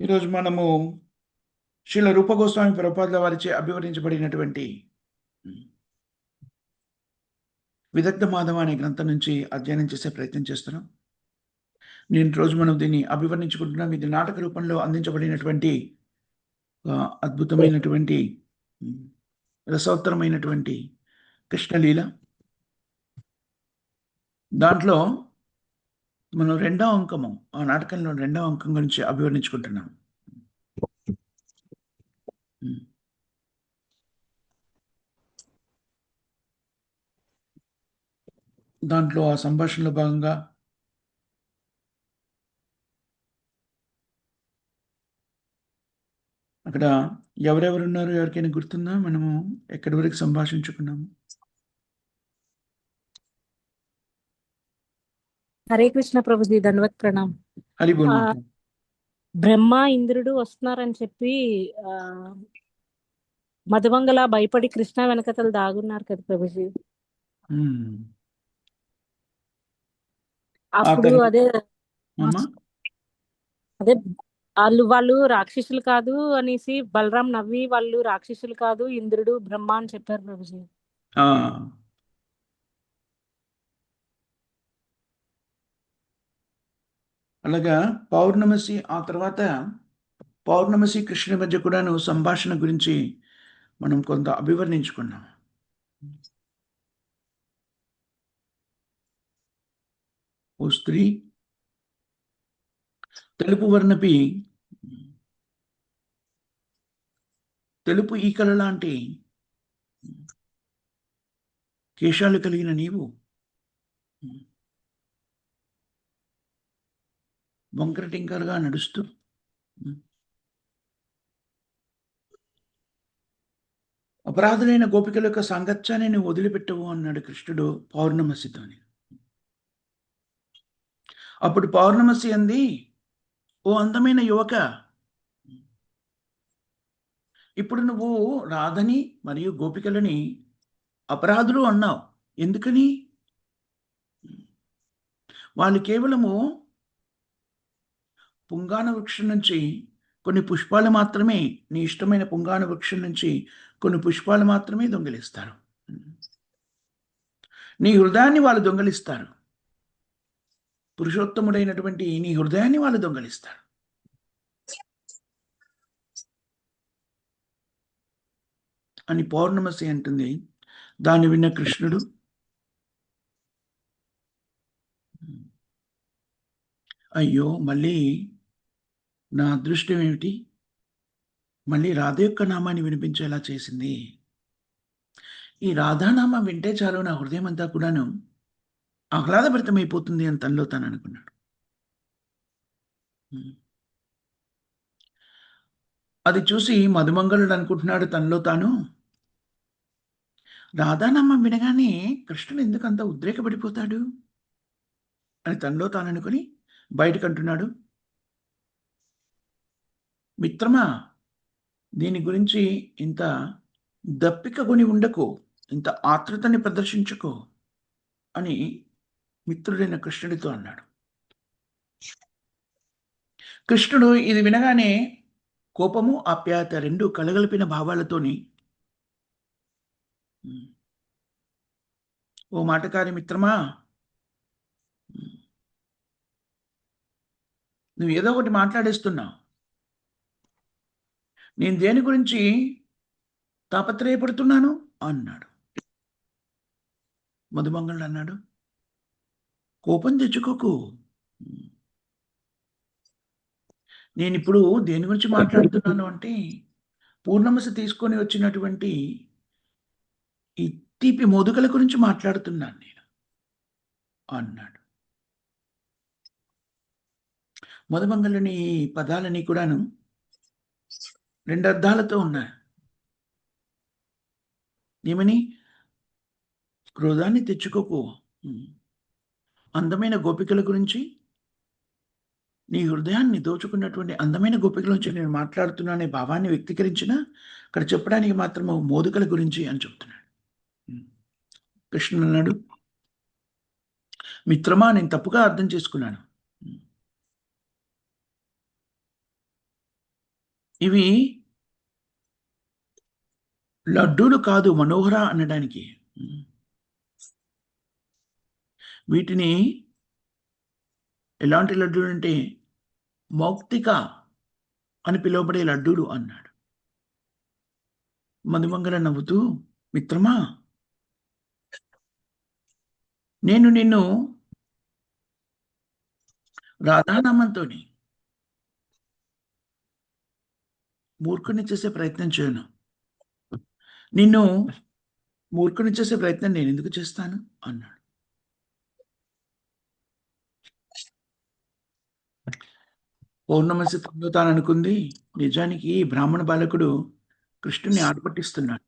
ఈరోజు మనము శ్రీల రూపగోస్వామి ప్రభుపాదుల వారిచే అభివర్ణించబడినటువంటి విదగ్ధ మాధవ అనే గ్రంథం నుంచి అధ్యయనం చేసే ప్రయత్నం చేస్తున్నాం. నేను రోజు మనం దీన్ని అభివర్ణించుకుంటున్నాం. ఇది నాటక రూపంలో అందించబడినటువంటి అద్భుతమైనటువంటి రసోత్తరమైనటువంటి కృష్ణలీల. దాంట్లో మనం రెండవ అంకము, ఆ నాటకంలో రెండవ అంకం గురించి అభివర్ణించుకుంటున్నాం. దాంట్లో ఆ సంభాషణలో భాగంగా అక్కడ ఎవరెవరు ఉన్నారు, ఎవరికైనా గుర్తుందా? మనము ఎక్కడి వరకు సంభాషించుకున్నాము? హరే కృష్ణ ప్రభుజీ, ధన్వత్ ప్రణాం. హరిబోల్. బ్రహ్మ ఇంద్రుడు వస్తున్నారని చెప్పి మధుమంగళ భయపడి కృష్ణ వెనకతలు దాగున్నారు కదా ప్రభుజీ. అప్పుడు అదే వాళ్ళు రాక్షసులు కాదు అనేసి బలరాం నవ్వి, వాళ్ళు రాక్షసులు కాదు, ఇంద్రుడు బ్రహ్మ అని చెప్పారు ప్రభుజీ. అలాగా పౌర్ణమసి, ఆ తర్వాత పౌర్ణమసి కృష్ణుని మధ్య కూడాను సంభాషణ గురించి మనం కొంత అభివర్ణించుకున్నాం. ఓ స్త్రీ తెలుపు వర్ణపి, తెలుపు ఈకల లాంటి కేశాలు కలిగిన నీవు వంకర టింకరగా నడుస్తూ అపరాధులైన గోపికల యొక్క సాంగత్యాన్ని నువ్వు వదిలిపెట్టవు అన్నాడు కృష్ణుడు పౌర్ణమసితోని. అప్పుడు పౌర్ణమసి అంది, ఓ అందమైన యువక, ఇప్పుడు నువ్వు రాధని మరియు గోపికలని అపరాధులు అన్నావు. ఎందుకని? వాళ్ళు కేవలము పుంగాన వృక్షం నుంచి కొన్ని పుష్పాలు మాత్రమే, నీ ఇష్టమైన పుంగాన వృక్షం నుంచి కొన్ని పుష్పాలు మాత్రమే దొంగిలిస్తారు. నీ హృదయాన్ని వాళ్ళు దొంగిలిస్తారు. పురుషోత్తముడైనటువంటి నీ హృదయాన్ని వాళ్ళు దొంగిలిస్తారు అని పౌర్ణమసి అంటుంది. దాన్ని విన్న కృష్ణుడు, అయ్యో, మళ్ళీ నా అదృష్టం ఏమిటి, మళ్ళీ రాధ యొక్క నామాన్ని వినిపించేలా చేసింది. ఈ రాధానామం వింటే చాలు, నా హృదయం అంతా కూడాను ఆహ్లాదభరితమైపోతుంది అని తనలో తాను అనుకున్నాడు. అది చూసి మధుమంగళుడు అనుకుంటున్నాడు తనలో తాను, రాధానామం వినగానే కృష్ణుడు ఎందుకు అంత ఉద్రేకపడిపోతాడు అని తనలో తాను అనుకుని బయటకు అంటున్నాడు, మిత్రమా, దీని గురించి ఇంత దప్పిక కొని ఉండకు, ఇంత ఆత్రుతని ప్రదర్శించుకో అని మిత్రుడైన కృష్ణుడితో అన్నాడు. కృష్ణుడు ఇది వినగానే కోపము, ఆప్యాయత రెండు కలగలిపిన భావాలతోని, ఓ మాటకారి మిత్రమా, నువ్వు ఏదో ఒకటి మాట్లాడేస్తున్నావు. నేను దేని గురించి తాపత్రయపడుతున్నాను అన్నాడు. మధుమంగళుడు అన్నాడు, కోపం తెచ్చుకోకు, నేను ఇప్పుడు దేని గురించి మాట్లాడుతున్నాను అంటే పూర్ణమసి తీసుకొని వచ్చినటువంటి ఈ తీపి మోదుకల గురించి మాట్లాడుతున్నాను నేను అన్నాడు. మధుమంగళుని పదాలని కూడాను రెండు అర్థాలతో ఉన్నాయి. ఏమని? క్రోధాన్ని తెచ్చుకోకు, అందమైన గోపికల గురించి, నీ హృదయాన్ని దోచుకున్నటువంటి అందమైన గోపికల నుంచి నేను మాట్లాడుతున్నానే భావాన్ని వ్యక్తీకరించిన, అక్కడ చెప్పడానికి మాత్రము మోదుకల గురించి అని చెప్తున్నాడు. కృష్ణుడు అన్నాడు, మిత్రమా, నేను తప్పుగా అర్థం చేసుకున్నాను. ఇవి లడ్డూలు కాదు మనోహర అనడానికి. వీటిని ఎలాంటి లడ్డూలు అంటే మౌక్తిక అని పిలువబడే లడ్డూలు అన్నాడు. మధుమంగళ నవ్వుతూ, మిత్రమా, నేను నిన్ను రాధానామంతో మూర్ఖుని చేసే ప్రయత్నం చేయను. నిన్ను మూర్ఖుని చేసే ప్రయత్నం నేను ఎందుకు చేస్తాను అన్నాడు. పౌర్ణమసి పొందుతాననుకుంది. నిజానికి బ్రాహ్మణ బాలకుడు కృష్ణుని ఆటపట్టిస్తున్నాడు.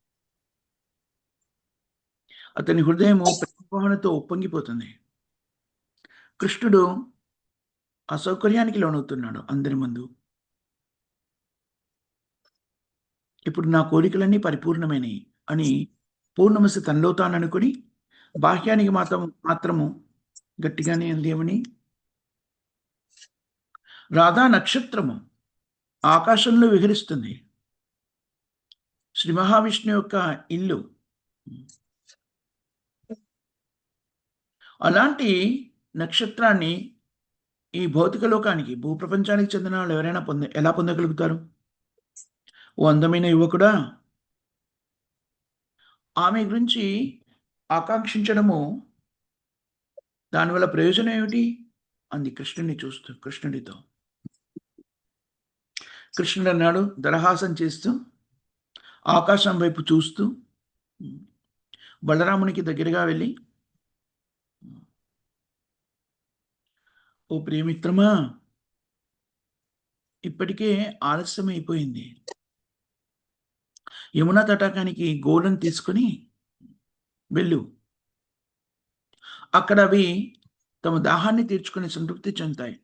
అతని హృదయము ప్రేమతో ఉప్పొంగిపోతుంది. కృష్ణుడు అసౌకర్యానికి లోనవుతున్నాడు అందరి ముందు. ఇప్పుడు నా కోరికలన్నీ పరిపూర్ణమైనవి అని పౌర్ణమసి తనలో తాననుకుని బాహ్యానికి మాత్రము గట్టిగానే అందేమని, రాధా నక్షత్రము ఆకాశంలో విహరిస్తుంది. శ్రీ మహావిష్ణు యొక్క ఇల్లు. అలాంటి నక్షత్రాన్ని ఈ భౌతిక లోకానికి, భూప్రపంచానికి చెందిన వాళ్ళు ఎవరైనా ఎలా పొందగలుగుతారు? ఓ అందమైన యువకుడా, ఆమె గురించి ఆకాంక్షించడము, దానివల్ల ప్రయోజనం ఏమిటి అంది కృష్ణుడిని చూస్తూ కృష్ణుడితో. కృష్ణుడు అన్నాడు దరహాసం చేస్తూ, ఆకాశం వైపు చూస్తూ, బలరామునికి దగ్గరగా వెళ్ళి, ఓ ప్రియమిత్రమా, ఇప్పటికే ఆలస్యం అయిపోయింది. యమునా తటాకానికి గోళ్ళను తీసుకుని వెళ్ళు. అక్కడ అవి తమ దాహాన్ని తీర్చుకుని సంతృప్తి చెందుతాయి.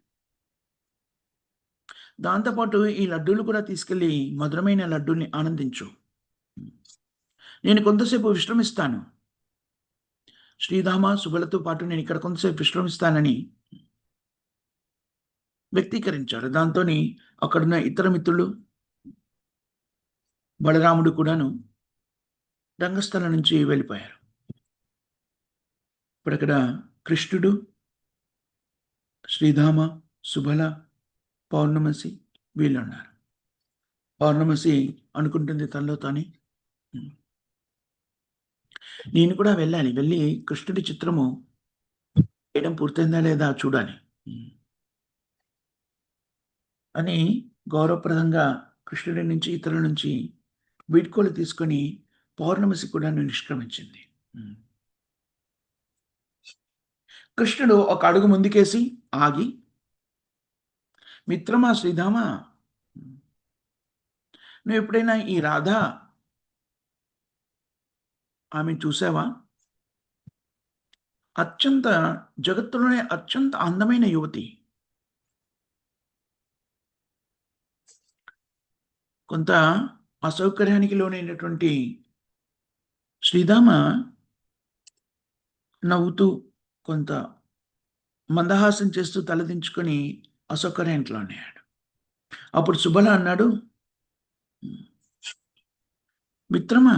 దాంతోపాటు ఈ లడ్డూలు కూడా తీసుకెళ్ళి మధురమైన లడ్డూల్ని ఆనందించు. నేను కొంతసేపు విశ్రమిస్తాను. శ్రీధామ శుభలతో పాటు నేను ఇక్కడ కొంతసేపు విశ్రమిస్తానని వ్యక్తీకరించాడు. దాంతో అక్కడున్న ఇతర మిత్రులు, బలరాముడు కూడాను రంగస్థలం నుంచి వెళ్ళిపోయారు. ఇప్పుడు అక్కడ కృష్ణుడు, శ్రీధామ, సుబల, పౌర్ణమసి వీళ్ళున్నారు. పౌర్ణమసి అనుకుంటుంది తనలో తానే, నేను కూడా వెళ్ళాలి, వెళ్ళి కృష్ణుడి చిత్రము వేయడం పూర్తయిందా లేదా చూడాలి అని గౌరవప్రదంగా కృష్ణుడి నుంచి ఇతరుల నుంచి వీడ్కోలు తీసుకొని పౌర్ణమసి కూడా నిష్క్రమించింది. కృష్ణుడు ఒక అడుగు ముందుకేసి ఆగి, మిత్రమా శ్రీధామ, నువ్వు ఎప్పుడైనా ఈ రాధ ఆమె చూసావా? జగత్తులోనే అత్యంత అందమైన యువతి. కొంత అసౌకర్యానికి లోనైనటువంటి శ్రీధామ నవ్వుతూ కొంత మందహాసం చేస్తూ తలదించుకొని అసౌకర్యానికి లోనయ్యాడు. అప్పుడు సుబల అన్నాడు, మిత్రమా,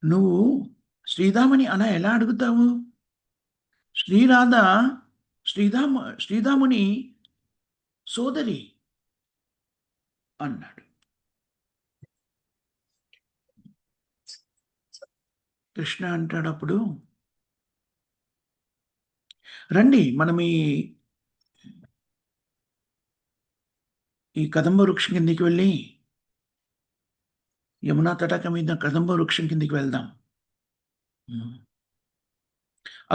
నువ్వు శ్రీధామని అలా ఎలా అడుగుతావు? శ్రీధాముని సోదరి అన్నాడు. కృష్ణ అంటాడు అప్పుడు, రండి మనం ఈ కదంబ వృక్షం కిందికి వెళ్ళి యమునా తటాక మీద కదంబ వృక్షం కిందికి వెళ్దాం.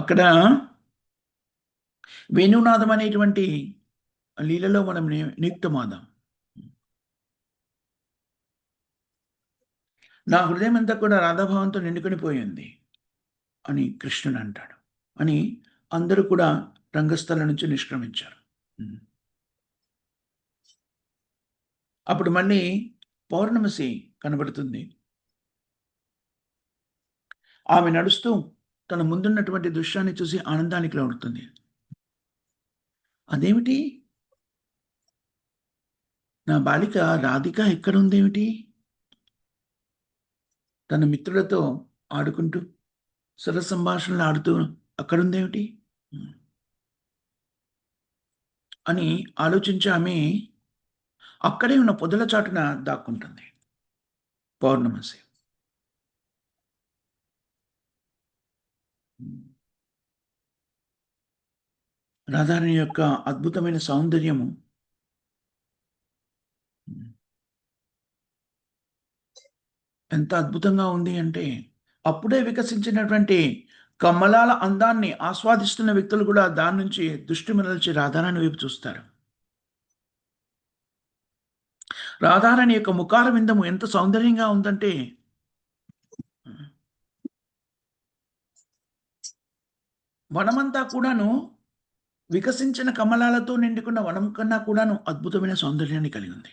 అక్కడ వేణునాదం అనేటువంటి లీలలో మనం నియుక్తమాదాం. నా హృదయం అంతా కూడా రాధాభావంతో నిండుకొని పోయింది అని కృష్ణుడు అంటాడు. అని అందరూ కూడా రంగస్థలం నుంచి నిష్క్రమించారు. అప్పుడు మళ్ళీ పౌర్ణమసి కనబడుతుంది. ఆమె నడుస్తూ తన ముందున్నటువంటి దృశ్యాన్ని చూసి ఆనందానికి లోనుతుంది. అదేమిటి? నా బాలిక రాధిక ఎక్కడుందేమిటి? తన మిత్రులతో ఆడుకుంటూ సరస సంభాషణలు ఆడుతూ అక్కడుందేమిటి అని ఆలోచించి ఆమె అక్కడే ఉన్న పొదల చాటున దాక్కుంటుంది. పౌర్ణమసి. రాధారాణి యొక్క అద్భుతమైన సౌందర్యము ఎంత అద్భుతంగా ఉంది అంటే, అప్పుడే వికసించినటువంటి కమలాల అందాన్ని ఆస్వాదిస్తున్న వ్యక్తులు కూడా దాని నుంచి దృష్టి మరల్చి రాధారాణి వైపు చూస్తారు. రాధారాణి యొక్క ముఖార విందము ఎంత సౌందర్యంగా ఉందంటే, వనమంతా కూడాను వికసించిన కమలాలతో నిండుకున్న వనం కన్నా కూడాను అద్భుతమైన సౌందర్యాన్ని కలిగి ఉంది.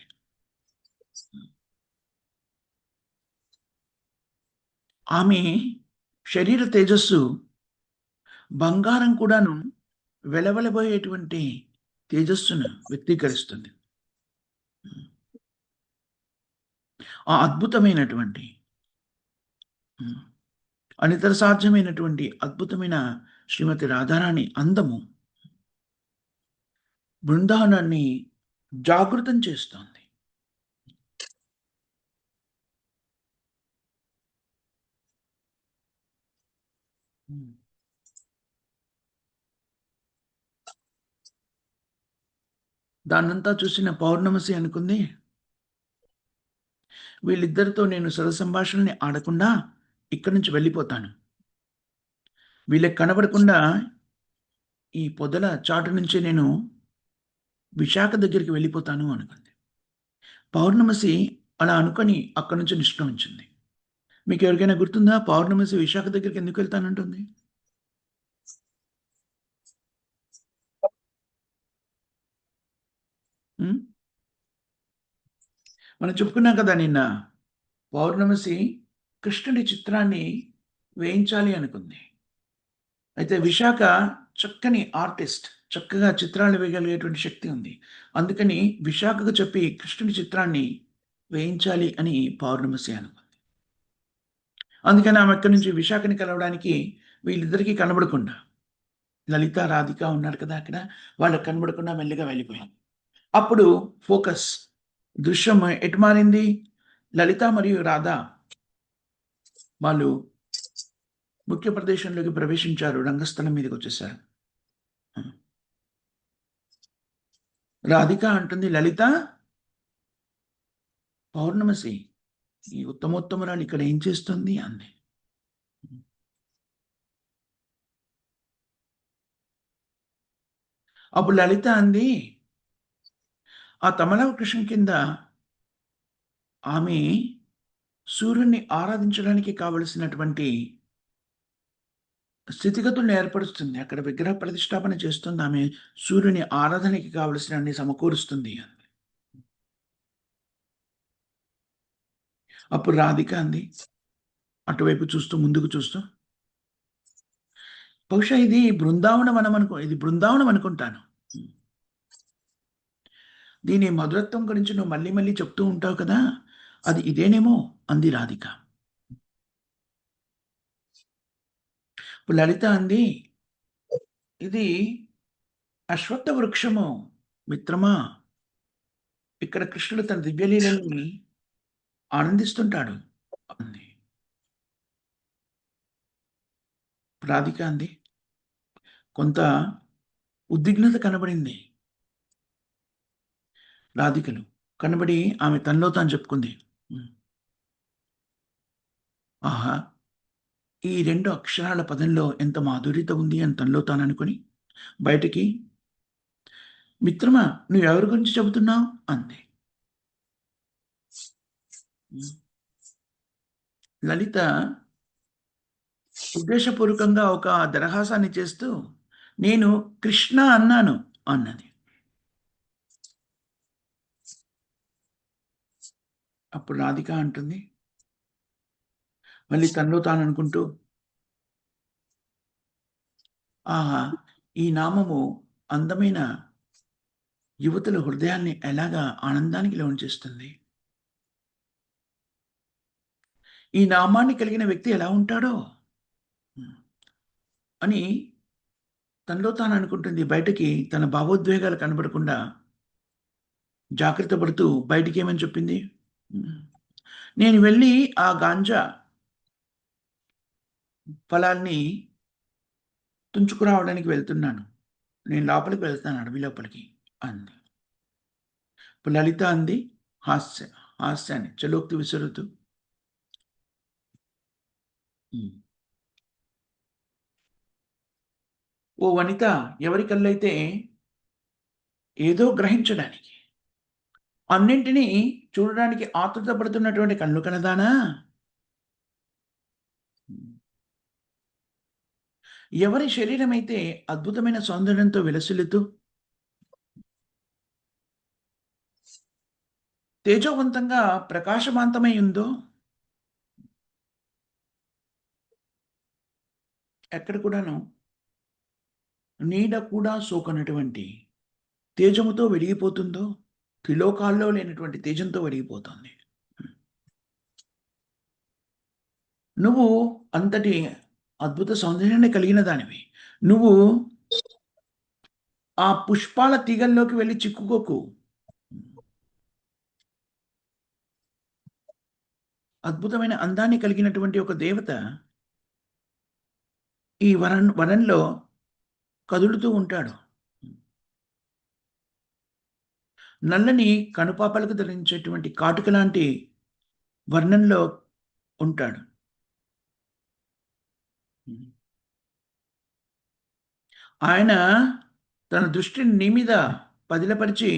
ఆమె శరీర తేజస్సు బంగారం కూడాను వెలవెలబోయేటువంటి తేజస్సును వ్యక్తీకరిస్తుంది. ఆ అద్భుతమైనటువంటి అనితర సాధ్యమైనటువంటి అద్భుతమైన శ్రీమతి రాధారాణి అందము బృందావనాన్ని జాగృతం చేస్తోంది. దాన్నంతా చూసిన పౌర్ణమసి అనుకుంది, వీళ్ళిద్దరితో నేను సంభాషణని ఆడకుండా ఇక్కడి నుంచి వెళ్ళిపోతాను. వీళ్ళకి కనబడకుండా ఈ పొదల చాటు నుంచి నేను విశాఖ దగ్గరికి వెళ్ళిపోతాను అనుకుంది. పౌర్ణమసి అలా అనుకొని అక్కడి నుంచి నిష్క్రమించింది. మీకు ఎవరికైనా గుర్తుందా పౌర్ణమసి విశాఖ దగ్గరికి ఎందుకు వెళ్తానంటుంది? మనం చెప్పుకున్నాం కదా నిన్న, పౌర్ణమసి కృష్ణుడి చిత్రాన్ని వేయించాలి అనుకుంది. అయితే విశాఖ చక్కని ఆర్టిస్ట్, చక్కగా చిత్రాలు వేయగలిగేటువంటి శక్తి ఉంది. అందుకని విశాఖకు చెప్పి కృష్ణుడి చిత్రాన్ని వేయించాలి అని పౌర్ణమసి అనుకుంది. అందుకని ఆమె అక్కడి నుంచి విశాఖని కలవడానికి వీళ్ళిద్దరికీ కనబడకుండా, లలిత రాధిక ఉన్నారు కదా అక్కడ, వాళ్ళకి కనబడకుండా మెల్లిగా వెళ్ళిపోయింది. అప్పుడు ఫోకస్ దృశ్యం ఎటు మారింది? లలిత మరియు రాధ వాళ్ళు ముఖ్య ప్రదేశంలోకి ప్రవేశించారు, రంగస్థలం మీదకి వచ్చేసారు. రాధిక అంటుంది, లలిత, పౌర్ణమసి ఈ ఉత్తమోత్తమరాలు ఇక్కడ ఏం చేస్తుంది అంది. అప్పుడు లలిత అంది, ఆ తమలవృక్షం కింద ఆమె సూర్యుని ఆరాధించడానికి కావలసినటువంటి స్థితిగతులను ఏర్పరుస్తుంది. అక్కడ విగ్రహ ప్రతిష్టాపన చేస్తుంది. ఆమె సూర్యుని ఆరాధనకి కావలసిన అన్ని సమకూరుస్తుంది అంది. అప్పుడు రాధిక అంది, అటువైపు చూస్తూ ముందుకు చూస్తూ, బహుశా ఇది బృందావనం అనుకుంటాను. దీని మధురత్వం గురించి నువ్వు మళ్ళీ మళ్ళీ చెప్తూ ఉంటావు కదా, అది ఇదేనేమో అంది రాధిక. ఇప్పుడు లలిత అంది, ఇది అశ్వత్థ వృక్షము మిత్రమా. ఇక్కడ కృష్ణుడు తన దివ్యలీలని ఆనందిస్తుంటాడు అంది. రాధిక అంది, కొంత ఉద్విగ్నత కనబడింది రాధికను. కనబడి ఆమె తనలో తాను చెప్పుకుంది, ఆహా, ఈ 2 అక్షరాల పదంలో ఎంత మాధుర్యత ఉంది అని తనలో తాను అనుకుని బయటికి, మిత్రమా నువ్వు ఎవరి గురించి చెబుతున్నావు అంది. లలిత ఉద్దేశపూర్వకంగా ఒక దరహాసాన్ని చేస్తూ, నేను కృష్ణ అన్నాను అన్నది. అప్పుడు రాధిక అంటుంది, మళ్ళీ తనలో తాను అనుకుంటూ, ఆహా, ఈ నామము అందమైన యువతుల హృదయాల్ని ఎలాగా ఆనందానికి లోనుచేస్తుంది. ఈ నామాన్ని కలిగిన వ్యక్తి ఎలా ఉంటాడో హ్మ్. అని తనలో తాను అనుకుంటుంది. బయటకి తన భావోద్వేగాలు కనబడకుండా జాగ్రత్త పడుతూ బయటికేమని చెప్పింది? హ్మ్. నేను వెళ్ళి ఆ గాంజా ఫలాల్ని తుంచుకురావడానికి వెళ్తున్నాను. నేను లోపలికి వెళ్తాను అడవి లోపలికి అంది. ఇప్పుడు లలిత అంది హాస్యాన్ని చలోక్తి విసురుతూ. హ్మ్. ఓ వనిత ఎవరి కళ్ళైతే ఏదో గ్రహించడానికి, అన్నింటినీ చూడడానికి ఆతృత పడుతున్నటువంటి కళ్ళు కలదానా? హ్మ్. ఎవరి శరీరమైతే అద్భుతమైన సౌందర్యంతో విలసిల్లుతూ, తేజోవంతంగా ప్రకాశవంతమై ఉందో, ఎక్కడ కూడాను నీడ కూడా సోకనటువంటి తేజముతో వెలిగిపోతుందో, త్రిలోకాల్లో లేనటువంటి తేజంతో వెలిగిపోతోంది. నువ్వు అంతటి అద్భుత సౌందర్యాన్ని కలిగిన దానివి. నువ్వు ఆ పుష్పాల తీగల్లోకి వెళ్లి చిక్కుకోకు. అద్భుతమైన అందాన్ని కలిగినటువంటి ఒక దేవత ఈ వనంలో కదులుతూ ఉంటాడు. నల్లని కనుపాపలకు ధరించేటువంటి కాటుక లాంటి వర్ణంలో ఉంటాడు. ఆయన తన దృష్టిని నీ మీద పదిలపరిచి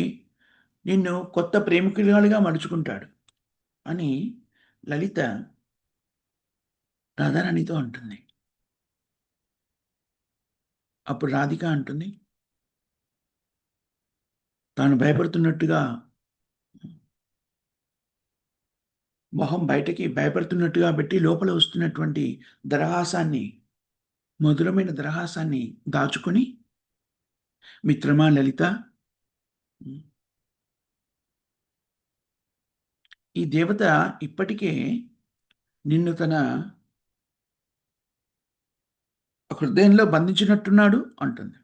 నిన్ను కొత్త ప్రేమికురాలిగా మలుచుకుంటాడు అని లలిత రాధారాణితో అంటుంది. అప్పుడు రాధిక అంటుంది, తాను భయపడుతున్నట్టుగా మొహం బయటకి భయపడుతున్నట్టుగా పెట్టి లోపల వస్తున్నటువంటి దరహాసాన్ని, మధురమైన దరహాసాన్ని దాచుకొని, మిత్రమా లలిత, హ్మ్, ఈ దేవత ఇప్పటికే నిన్ను తన హృదయంలో బంధించినట్టున్నాడు అంటుంది.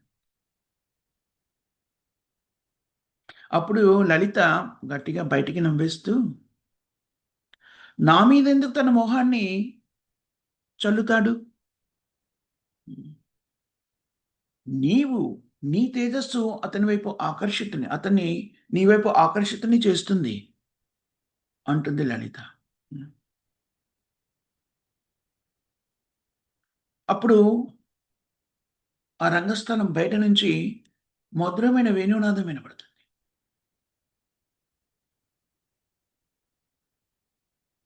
అప్పుడు లలిత గట్టిగా బయటికి నవ్వేస్తూ, నా మీదెందుకు తన మొహాన్ని చల్లుతాడు? నీవు నీ తేజస్సు అతన్ని నీ వైపు ఆకర్షితుని చేస్తుంది అంటుంది లలిత. హ్మ్. అప్పుడు ఆ రంగస్థలం బయట నుంచి మధురమైన వేణునాదం వినబడుతుంది.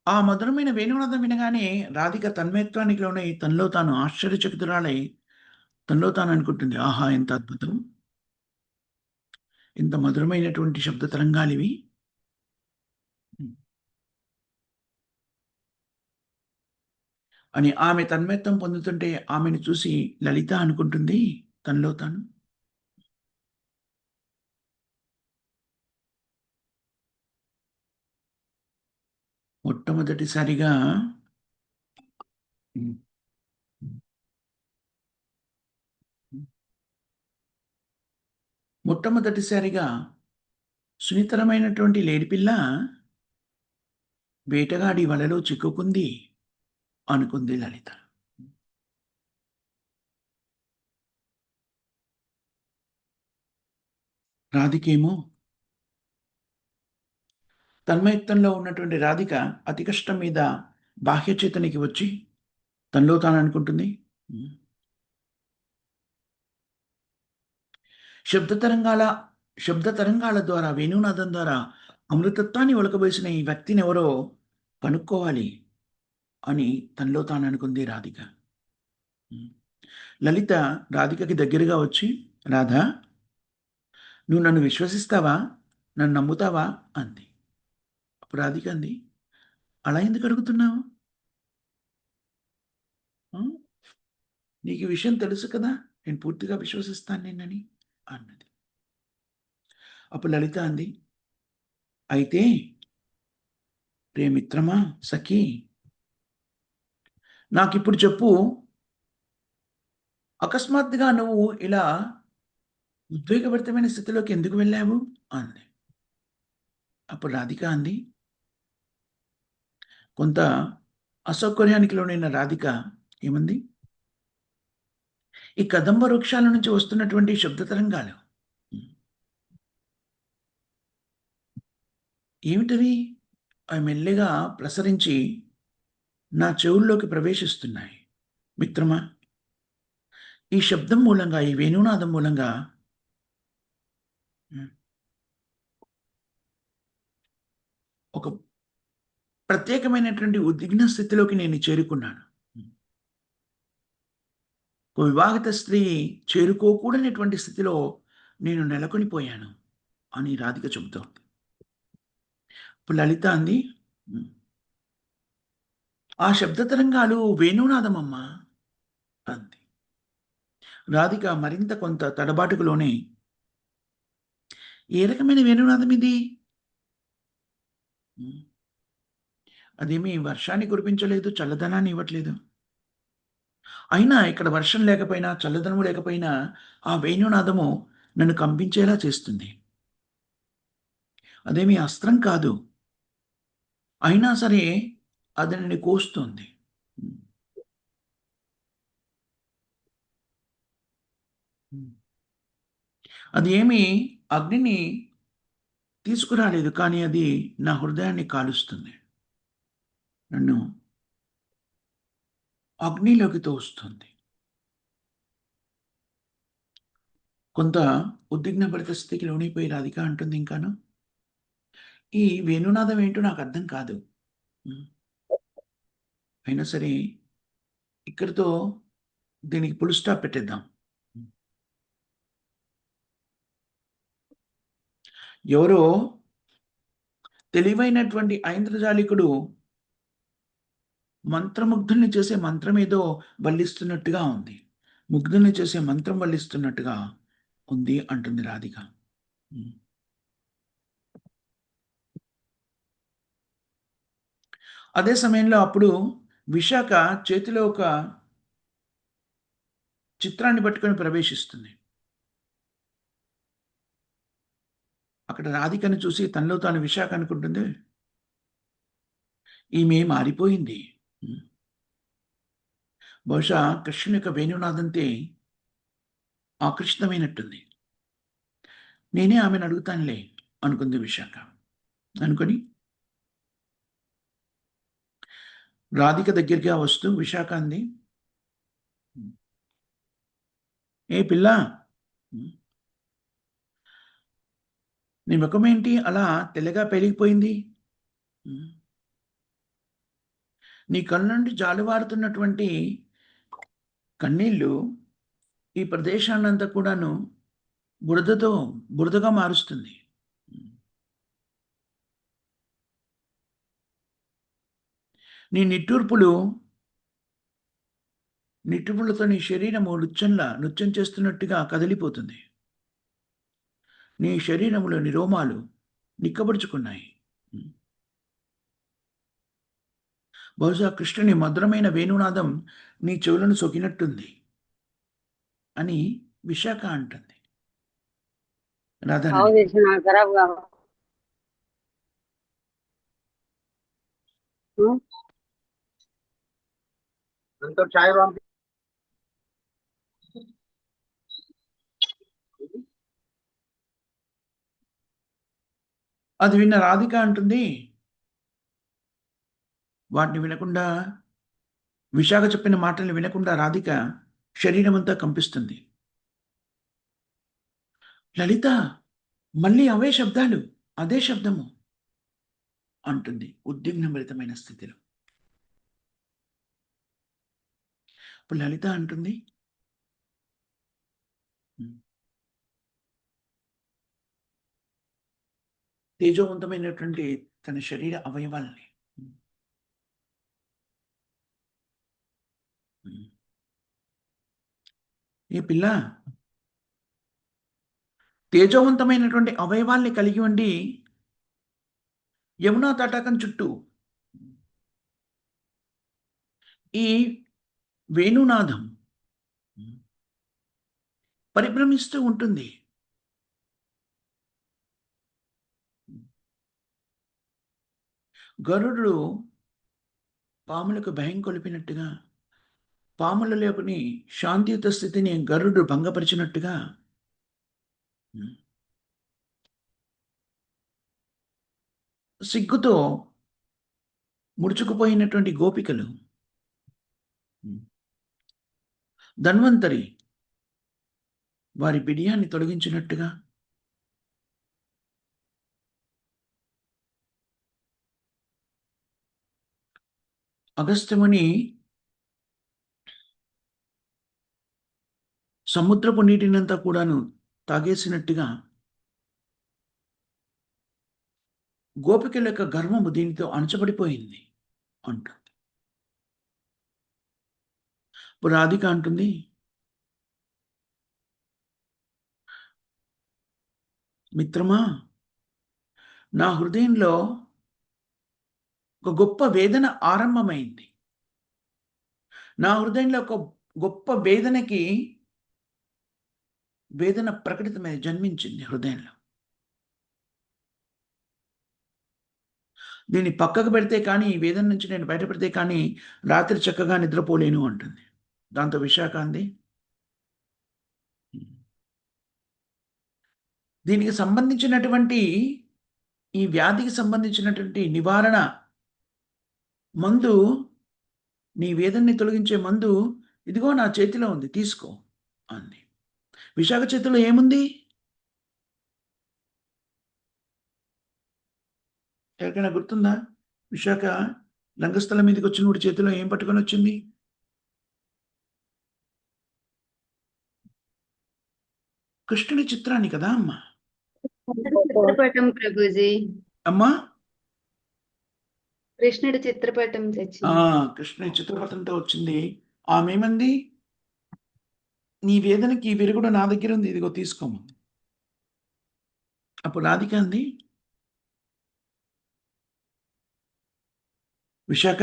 ఆ మధురమైన వేణునాదం వినగానే రాధిక తన్మయత్వానికి లోనై తనలో తాను ఆశ్చర్యచకితురాలై తనలో తాను అనుకుంటుంది. ఆహా! ఎంత అద్భుతం! ఎంత మధురమైనటువంటి శబ్ద తరంగాలివి. హ్మ్. అని ఆమె తన్మయత్వం పొందుతుంటే ఆమెను చూసి లలిత అనుకుంటుంది తనలో తాను. మొట్టమొదటిసారిగా హ్మ్. హ్మ్. మొట్టమొదటిసారిగా సున్నితమైనటువంటి లేడిపిల్ల వేటగాడి వలలో చిక్కుకుంది అనుకుంది లలిత. రాధికేమో తన్మయత్వంలో ఉన్నటువంటి రాధిక అతి కష్టం మీద బాహ్య చేతనికి వచ్చి తనలో తాను అనుకుంటుంది. హ్మ్. శబ్ద తరంగాల శబ్ద తరంగాల ద్వారా వేణునాదం ద్వారా అమృతత్వాన్ని ఒలకబోసిన ఈ వ్యక్తినెవరో కనుక్కోవాలి అని తనలో తాను అనుకుంది రాధిక. హ్మ్. లలిత రాధికకి దగ్గరగా వచ్చి, రాధా! నువ్వు నన్ను విశ్వసిస్తావా? నన్ను నమ్ముతావా? అంది. అప్పుడు రాధిక అంది, అలా ఎందుకు అడుగుతున్నావు? హ్మ్. నీకు ఈ విషయం తెలుసు కదా! నేను పూర్తిగా విశ్వసిస్తాను నిన్నని అన్నది. అప్పుడు లలిత అంది, అయితే ప్రియమిత్రమా, సఖీ, నాకిప్పుడు చెప్పు, అకస్మాత్తుగా నువ్వు ఇలా ఉద్వేగభరితమైన స్థితిలోకి ఎందుకు వెళ్ళావు అంది. అప్పుడు రాధిక అంది, కొంత అసౌకర్యానికి లోనైన రాధిక ఏమంది, ఈ కదంబ వృక్షాల నుంచి వస్తున్నటువంటి శబ్ద తరంగాలు ఏమిటవి? అవి మెల్లిగా ప్రసరించి నా చెవుల్లోకి ప్రవేశిస్తున్నాయి. మిత్రమా, ఈ శబ్దం మూలంగా, ఈ వేణునాదం మూలంగా హ్మ్, ఒక ప్రత్యేకమైనటువంటి ఉద్విగ్న స్థితిలోకి నేను చేరుకున్నాను. ఒక వివాహిత స్త్రీ చేరుకోకూడనటువంటి స్థితిలో నేను నెలకొనిపోయాను అని రాధిక చెబుతోంది. ఇప్పుడు లలిత అంది, "ఉమ్, ఆ శబ్ద తరంగాలు వేణునాదమమ్మా" అంది. రాధిక మరింత కొంత తడబాటుకు లోనై, ఏ రకమైన వేణునాదం ఇది? ఉమ్, అదేమీ వర్షాన్ని కురిపించలేదు, చల్లదనాన్ని ఇవ్వట్లేదు. అయినా ఇక్కడ వర్షం లేకపోయినా, చల్లదనము లేకపోయినా ఆ వేణునాదము నన్ను కంపించేలా చేస్తుంది. అదేమీ అస్త్రం కాదు. అయినా సరే అది నన్ను కోస్తుంది. హ్మ్. హ్మ్. అది ఏమి అగ్నిని తీసుకురాలేదు. కానీ అది నా హృదయాన్ని కాలుస్తుంది. నన్ను అగ్నిలోకి తోస్తుంది. కొంత ఉద్విగ్నభరిత స్థితికి లోనైపోయి రాధిక అంటుంది ఇంకాను, ఈ వేణునాదం ఏంటో నాకు అర్థం కాదు. హ్మ్. అయినా సరే ఇక్కడితో దీనికి ఫుల్ స్టాప్ పెట్టేద్దాం. హ్మ్. ఎవరో తెలివైనటువంటి ఐంద్రజాలికుడు మంత్రముగ్ధుల్ని చేసే మంత్రమేదో వల్లిస్తున్నట్టుగా ఉంది. ముగ్ధుల్ని చేసే మంత్రం వల్లిస్తున్నట్టుగా ఉంది అంటుంది రాధిక. హ్మ్. అదే సమయంలో అప్పుడు విశాఖ చేతిలో ఒక చిత్రాన్ని పట్టుకొని ప్రవేశిస్తుంది. అక్కడ రాధికను చూసి తనలో తాను విశాఖ అనుకుంటుంది, ఈమె మారిపోయింది. హ్మ్. బహుశా కృష్ణుని యొక్క వేణునాదంతే ఆకర్షితమైనట్టుంది. నేనే ఆమెను అడుగుతానులే అనుకుంది విశాఖ. అనుకొని రాధిక దగ్గరగా వస్తూ విశాఖ అంది, ఏ పిల్ల, హ్మ్, నీ ముఖమేంటి అలా తెల్లగా పెరిగిపోయింది? హ్మ్. నీ కళ్ళ నుండి జాలువారుతున్నటువంటి కన్నీళ్ళు ఈ ప్రదేశాన్నంతా కూడాను బురదతో బురదగా మారుస్తుంది. హ్మ్. నీ నిట్టూర్పులతో నీ శరీరము నృత్యం చేస్తున్నట్టుగా కదిలిపోతుంది. నీ శరీరములోని రోమాలు నిక్కబొడుచుకున్నాయి. హ్మ్. బహుశా కృష్ణుని మధురమైన వేణునాదం నీ చెవులను సొకినట్టుంది అని విశాఖ అంటుంది. आओ రాధారాణి, जैसे ना खराब का तो चाय वाम అది విన్న రాధిక అంటుంది, వాటిని వినకుండా, విశాఖ చెప్పిన మాటల్ని వినకుండా రాధిక శరీరమంతా కంపిస్తుంది. లలిత, మళ్ళీ అవే శబ్దాలు, అదే శబ్దము అంటుంది ఉద్విగ్నభరితమైన స్థితిలో. ఇప్పుడు లలిత అంటుంది, "ఉమ్, తేజోవంతమైనటువంటి తన శరీర అవయవాల్ని, ఉమ్, ఉమ్, ఏ పిల్ల, తేజవంతమైనటువంటి అవయవాల్ని కలిగి ఉండి యమునా తటాకం చుట్టూ ఈ వేణునాదం పరిభ్రమిస్తూ ఉంటుంది. గరుడు పాములకు భయం కొలిపినట్టుగా, పాములలోని శాంతియుత స్థితిని గరుడు భంగపరిచినట్టుగా సిగ్గుతో ముడుచుకుపోయినటువంటి గోపికలు ధన్వంతరి వారి బిడియాన్ని తొలగించినట్టుగా అగస్త్యముని సముద్రపు నీటినంతా కూడాను తాగేసినట్టుగా గోపికల యొక్క గర్వము దీనితో అణచబడిపోయింది అంటుంది. ఇప్పుడు రాధిక అంటుంది, మిత్రమా, నా హృదయంలో ఒక గొప్ప వేదన ఆరంభమైంది. నా హృదయంలో ఒక గొప్ప వేదన ప్రకటితమై జన్మించింది హృదయంలో. దీన్ని పక్కకు పెడితే కానీ, ఈ వేదన నుంచి నేను బయటపడితే కానీ రాత్రి చక్కగా నిద్రపోలేను అంటుంది. దాంతో విశాఖ అంది, దీనికి సంబంధించినటువంటి, ఈ వ్యాధికి సంబంధించినటువంటి నివారణ మందు, నీ వేదనని తొలగించే మందు ఇదిగో నా చేతిలో ఉంది, తీసుకో అంది. విశాఖ చేతిలో ఏముంది? ఎవరికైనా గుర్తుందా? విశాఖ రంగస్థలం మీదకి వచ్చినప్పుడు చేతిలో ఏం పట్టుకొని వచ్చింది? కృష్ణుడి చిత్రాన్ని కదా అమ్మా. చిత్రపటం ప్రభుజీ, అమ్మా, కృష్ణుడి చిత్రపటం తెచ్చింది. కృష్ణుడి చిత్రపటంతో వచ్చింది. ఆమె ఏమంది? నీ వేదనకి ఈ విరుగుడు నా దగ్గర ఉంది, ఇదిగో తీసుకోమంది. అప్పుడు రాధిక అంది, విశాఖ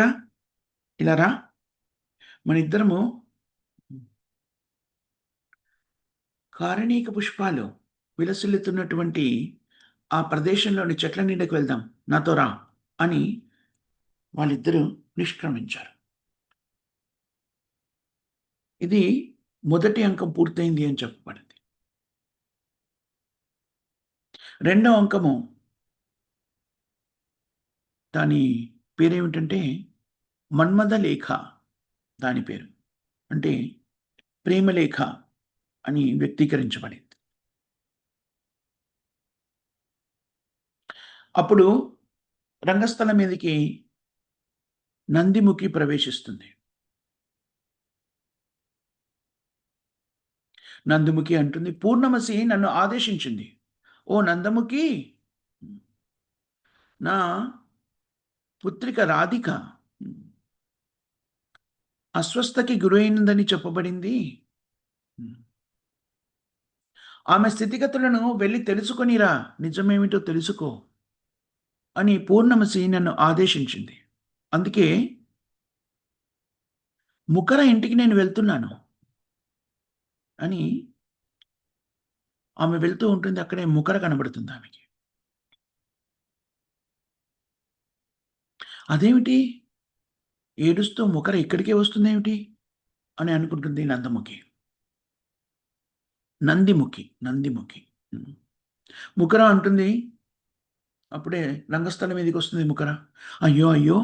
ఇలా రా, మన ఇద్దరము కారణీక పుష్పాలు విలసిల్లుతున్నటువంటి ఆ ప్రదేశంలోని చెట్ల నీడకు వెళ్దాం, నాతో రా అని వాళ్ళిద్దరూ నిష్క్రమించారు. ఇది మొదటి అంకం పూర్తయింది అని చెప్పబడింది. రెండవ అంకము, దాని పేరేమిటంటే మన్మథ లేఖ, దాని పేరు అంటే ప్రేమలేఖ అని వ్యక్తీకరించబడింది. అప్పుడు రంగస్థలం మీదకి నందిముఖి ప్రవేశిస్తుంది. నందిముఖి అంటుంది, పూర్ణమసి నన్ను ఆదేశించింది. ఓ నందముఖి, నా పుత్రిక రాధిక అస్వస్థకి గురైందని చెప్పబడింది. ఆమె స్థితిగతులను వెళ్ళి తెలుసుకొనిరా, నిజమేమిటో తెలుసుకో అని పూర్ణమసి నన్ను ఆదేశించింది. అందుకే ముఖర ఇంటికి నేను వెళ్తున్నాను అని ఆమె వెళ్తూ ఉంటుంది. అక్కడే ముఖర కనబడుతుంది ఆమెకి. అదేమిటి, ఏడుస్తూ ముఖర ఇక్కడికే వస్తుందేమిటి అని అనుకుంటుంది నందిముఖి. ముఖర అంటుంది, అప్పుడే రంగస్థలం మీదకి వస్తుంది ముఖర. అయ్యో,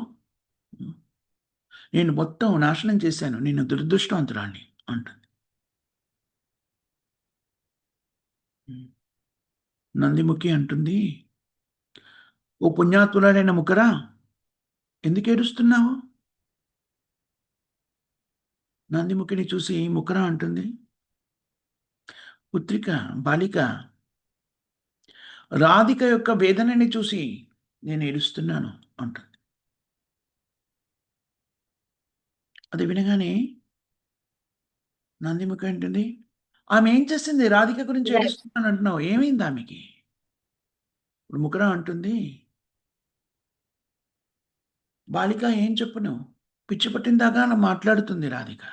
నేను మొత్తం నాశనం చేశాను, నేను దురదృష్టవంతురాన్ని అంటుంది. నందిముఖి అంటుంది, ఓ పుణ్యాత్మురాలైన ముఖర, ఎందుకు ఏడుస్తున్నావు? నందిముఖిని చూసి ముఖర అంటుంది, పుత్రిక, బాలిక, రాధిక యొక్క వేదనని చూసి నేను ఏడుస్తున్నాను అంటుంది. అది వినగానే నందిముఖి అంటుంది, ఆమె ఏం చేసింది? రాధిక గురించి ఏడుస్తున్నాను అంటున్నావు. ఏమైంది ఆమెకి? ఇప్పుడు ముకురా అంటుంది, బాలిక ఏం చెప్పును? పిచ్చి పట్టిందాకా అలా మాట్లాడుతుంది రాధిక.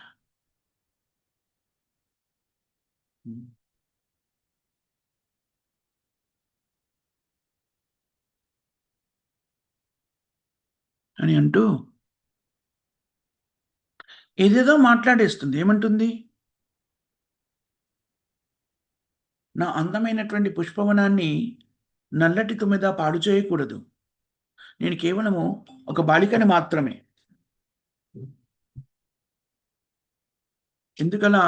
అని అంటూ ఏదేదో మాట్లాడేస్తుంది. ఏమంటుంది? నా అందమైనటువంటి పుష్పవనాన్ని నల్లటి తుమ్మెద పాడు చేయకూడదు. నేను కేవలము ఒక బాలికని మాత్రమే. ఎందుకలా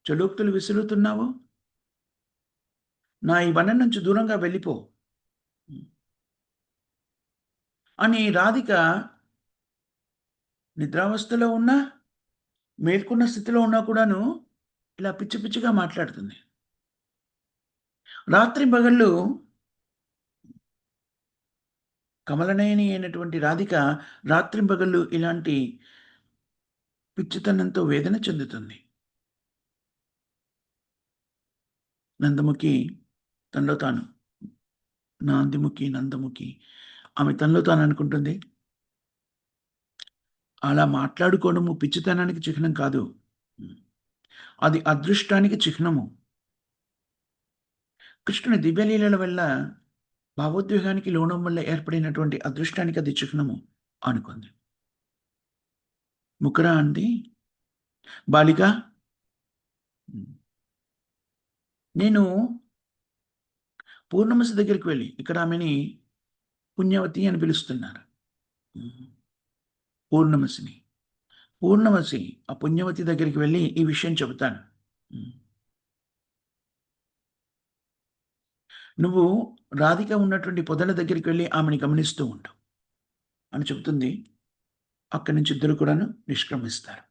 చలోక్తులు విసురుతున్నావు? నా ఈ వనం నుంచి దూరంగా వెళ్ళిపో అని రాధిక నిద్రావస్థలో ఉన్నా, మేల్కొన్న స్థితిలో ఉన్నా కూడాను ఇలా పిచ్చి పిచ్చిగా మాట్లాడుతుంది. రాత్రి పగళ్ళు కమలనయని అయినటువంటి రాధిక రాత్రింబగళ్ళు ఇలాంటి పిచ్చితనంతో వేదన చెందుతుంది. నందముఖి తనలో తాను, నాందిముఖి నందముఖి ఆమె తనలో తాను అనుకుంటుంది, అలా మాట్లాడుకోవడము పిచ్చితనానికి చిహ్నం కాదు, అది అదృష్టానికి చిహ్నము. కృష్ణుని దివ్యలీలల వల్ల భావోద్వేగానికి లోనం వల్ల ఏర్పడినటువంటి అదృష్టానికి అది చిహ్నము అనుకుంది. ముకురా అంది, బాలిక నేను పూర్ణమసి దగ్గరికి వెళ్ళి, ఇక్కడ ఆమెని పుణ్యవతి అని పిలుస్తున్నారు. పూర్ణమసి ఆ పుణ్యవతి దగ్గరికి వెళ్ళి ఈ విషయం చెబుతాను. నువ్వు రాధిక ఉన్నటువంటి పొదల దగ్గరికి వెళ్ళి ఆమెని గమనిస్తూ ఉంటావు అని చెబుతుంది. అక్కడి నుంచి ఇద్దరు కూడాను నిష్క్రమిస్తారు.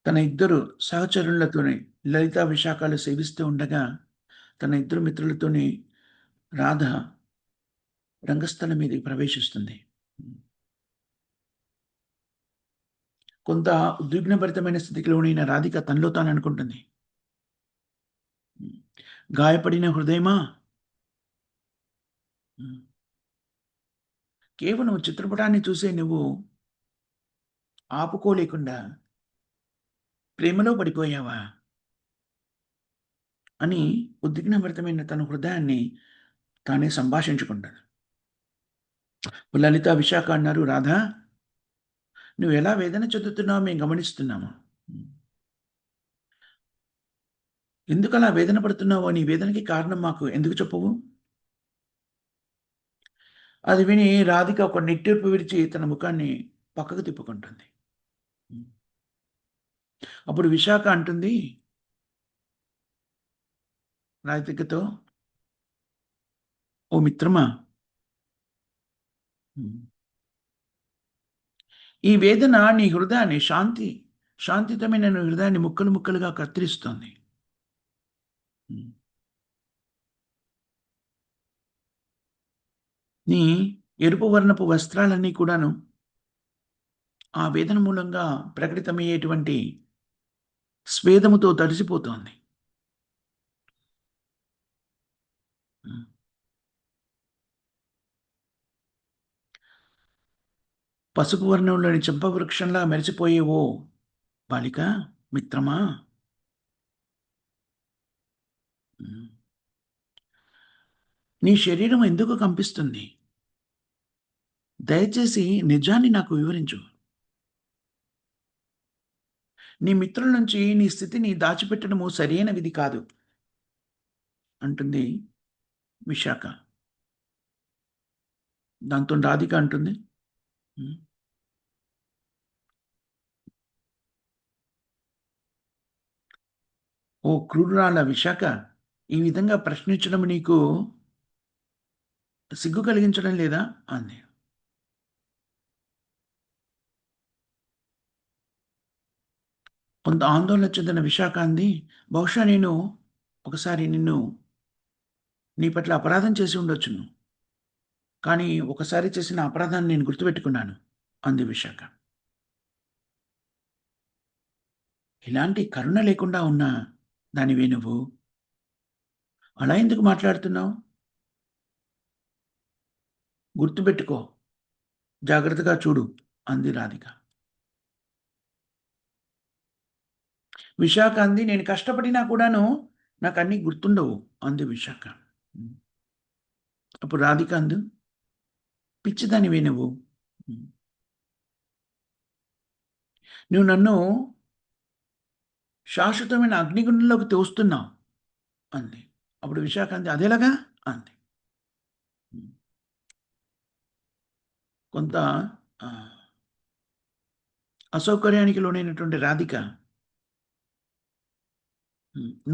తన ఇద్దరు సహచరులతోనే లలితా విశాఖలు సేవిస్తూ ఉండగా తన ఇద్దరు మిత్రులతోనే రాధ రంగస్థలం మీదకి ప్రవేశిస్తుంది. కొంత ఉద్విగ్నభరితమైన స్థితిలోనైన రాధిక తనలో తాను అనుకుంటుంది, గాయపడిన హృదయమా, కేవలం చిత్రపటాన్ని చూసే నువ్వు ఆపుకోలేకుండా ప్రేమలో పడిపోయావా అని ఉద్విగ్నభరితమైన తన హృదయాన్ని తానే సంభాషించుకుంటాడు. లలిత విశాఖ అన్నారు, రాధా నువ్వు ఎలా వేదన చెందుతున్నావు మేము గమనిస్తున్నాము. ఎందుకు అలా వేదన పడుతున్నావు? నీ వేదనకి కారణం మాకు ఎందుకు చెప్పవు? అది విని రాధిక ఒక నిట్టూర్పు విడిచి తన ముఖాన్ని పక్కకు తిప్పుకుంటుంది. అప్పుడు విశాఖ అంటుంది రాధికతో, ఓ మిత్రమా, ఈ వేదన నీ హృదయాన్ని శాంతితమైన నీ హృదయాన్ని ముక్కలు ముక్కలుగా కత్తిరిస్తోంది. నీ ఎరుపు వర్ణపు వస్త్రాలన్నీ కూడాను ఆ వేదన మూలంగా ప్రకటితమయ్యేటువంటి స్వేదముతో తడిసిపోతోంది. పసుపు వర్ణంలోని చెంపవృక్షంలా మెరిసిపోయేవో బాలిక, మిత్రమా, నీ శరీరం ఎందుకు కంపిస్తుంది? దయచేసి నిజాన్ని నాకు వివరించు. నీ మిత్రుల నుంచి నీ స్థితిని దాచిపెట్టడము సరైన విధి కాదు అంటుంది విశాఖ. దాంతో రాధిక అంటుంది, ఓ క్రూరాల విశాఖ, ఈ విధంగా ప్రశ్నించడం నీకు సిగ్గు కలిగించడం లేదా అంది. కొంత ఆందోళన చెందిన విశాఖ అంది, బహుశా నేను ఒకసారి నీ పట్ల అపరాధం చేసి ఉండొచ్చును, కానీ ఒకసారి చేసిన అపరాధాన్ని నేను గుర్తుపెట్టుకున్నాను. అంది విశాఖ. ఇలాంటి కరుణ లేకుండా ఉన్న దానివే నువ్వు. అలా ఎందుకు మాట్లాడుతున్నావు? గుర్తుపెట్టుకో, జాగ్రత్తగా చూడు అంది రాధిక. విశాఖ అంది, నేను కష్టపడినా కూడాను నాకు అన్నీ గుర్తుండవు అంది విశాఖ. అప్పుడు రాధిక అందు, పిచ్చిదానివే నువ్వు. నువ్వు నన్ను శాశ్వతమైన అగ్నిగుండంలోకి తోస్తున్నావు అంది. అప్పుడు విశాఖ అంది, అదేలాగా అంది. కొంత అసౌకర్యానికి లోనైనటువంటి రాధిక,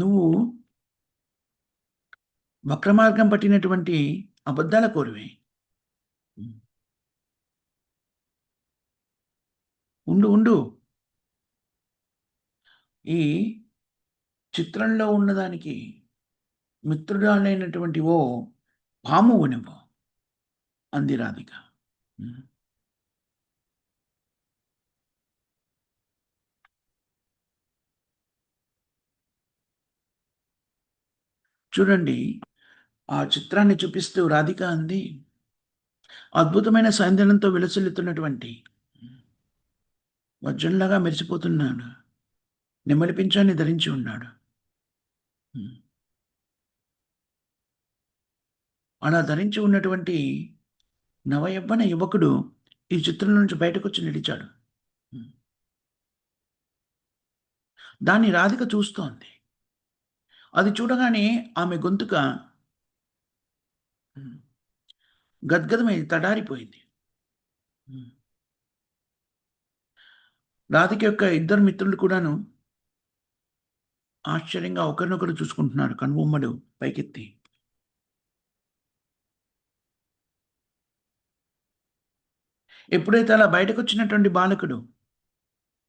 నువ్వు వక్రమార్గం పట్టినటువంటి అబద్ధాల కోరివే. ఉండు ఉండు, ఈ చిత్రంలో ఉన్నదానికి మిత్రురాలైనటువంటి ఓ పామువు నువ్వు అంది రాధిక. చూడండి, ఆ చిత్రాన్ని చూపిస్తూ రాధిక అంది, అద్భుతమైన సౌందర్యంతో విలసిల్లుతున్నటువంటి వజ్రంలాగా మెరిసిపోతున్నాడు, నెమలి పింఛాన్ని ధరించి ఉన్నాడు. అలా ధరించి ఉన్నటువంటి నవయవ్వన యువకుడు ఈ చిత్రం నుంచి బయటకు వచ్చి నిలిచాడు. దాన్ని రాధిక చూస్తోంది. అది చూడగానే ఆమె గొంతుక గద్గదమై తడారిపోయింది. రాధిక యొక్క ఇద్దరు మిత్రులు కూడాను ఆశ్చర్యంగా ఒకరినొకరు చూసుకుంటున్నారు, కనుబొమ్మలు పైకెత్తి. ఎప్పుడైతే అలా బయటకు వచ్చినటువంటి బాలకుడు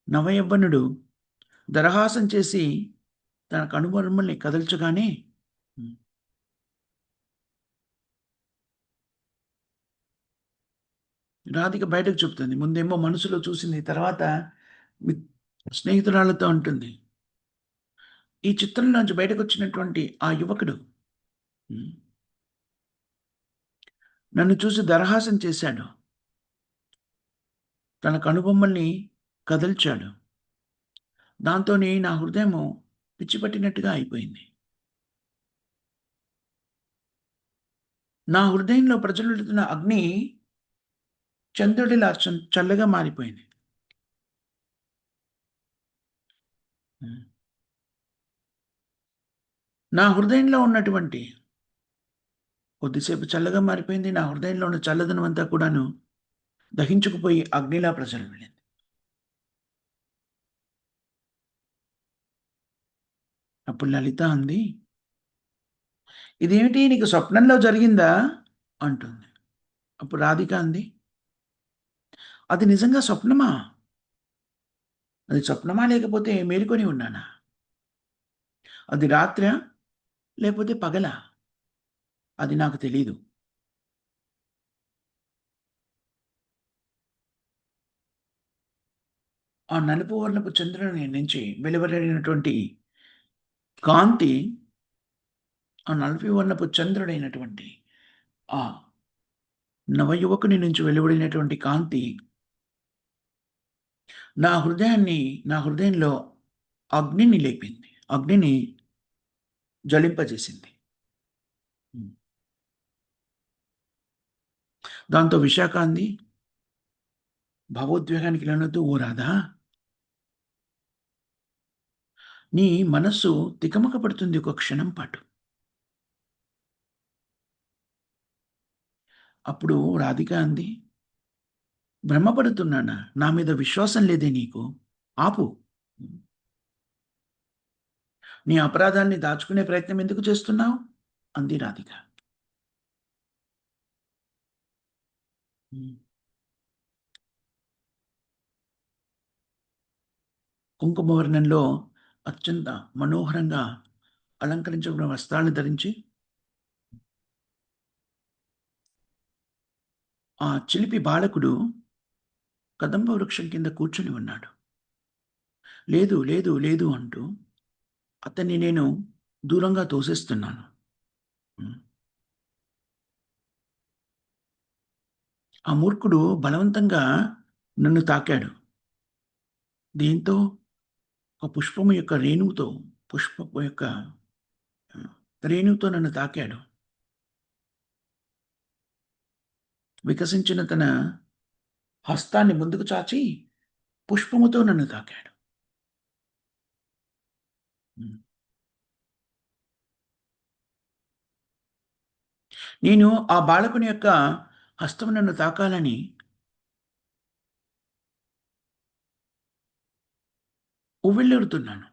నవయవ్వనుడు దరహాసం చేసి తన కనుబొమ్మల్ని కదల్చగానే రాధిక బయటకు చెప్తుంది. ముందేమో మనసులో చూసింది, తర్వాత స్నేహితురాలతో ఉంటుంది. ఈ చిత్రంలోంచి బయటకు వచ్చినటువంటి ఆ యువకుడు నన్ను చూసి దరహాసం చేశాడు, తన కనుబొమ్మల్ని కదల్చాడు. దాంతో నా హృదయము పిచ్చిపట్టినట్టుగా అయిపోయింది. నా హృదయంలో ప్రజ్వలిస్తున్న అగ్ని చంద్రుడిలా చల్లగా మారిపోయింది. నా హృదయంలో ఉన్నటువంటి కొద్దిసేపు చల్లగా మారిపోయింది. నా హృదయంలో ఉన్న చల్లదనం అంతా కూడాను దహించుకుపోయి అగ్నిలా ప్రజ్వలిల్లింది. అప్పుడు లలిత అంది, ఇదేమిటి, నీకు స్వప్నంలో జరిగిందా అంటుంది. అప్పుడు రాధిక అంది, అది నిజంగా స్వప్నమా? అది స్వప్నమా లేకపోతే మేలుకొని ఉన్నానా? అది రాత్రా లేకపోతే పగలా? అది నాకు తెలీదు. ఆ నలుపు వర్ణపు చంద్రుని నుంచి వెలువడినటువంటి కాంతి, ఆ నలుపు వర్ణపు చంద్రుడైనటువంటి ఆ నవయువకుని నుంచి వెలువడినటువంటి కాంతి నా హృదయంలో అగ్నిని లేపింది, అగ్నిని జ్వలింపజేసింది. దాంతో విశాఖ అంది, భావోద్వేగానికి లోనవుతూ, ఓ రాధా, నీ మనస్సు తికమక పడుతుంది ఒక క్షణం పాటు. అప్పుడు రాధిక అంది, భ్రమపడుతున్నానా? నా మీద విశ్వాసం లేదే నీకు? ఆపు. నీ అపరాధాన్ని దాచుకునే ప్రయత్నం ఎందుకు చేస్తున్నావు అంది రాధిక. కుంకుమ వర్ణంలో అత్యంత మనోహరంగా అలంకరించబడిన వస్త్రాలను ధరించి ఆ చిలిపి బాలకుడు కదంబ వృక్షం కింద కూర్చుని ఉన్నాడు. లేదు లేదు లేదు అంటూ అతన్ని నేను దూరంగా తోసేస్తున్నాను. ఆ మూర్ఖుడు బలవంతంగా నన్ను తాకాడు. దీంతో ఒక పుష్పము యొక్క రేణువుతో పుష్పపు యొక్క రేణువుతో నన్ను తాకాడు. వికసించిన తన హస్తాన్ని ముందుకు చాచి పుష్పముతో నన్ను తాకాడు. నేను ఆ బాలకుని యొక్క హస్తం నన్ను తాకాలని ఉవ్విళ్ళూరుతున్నాను.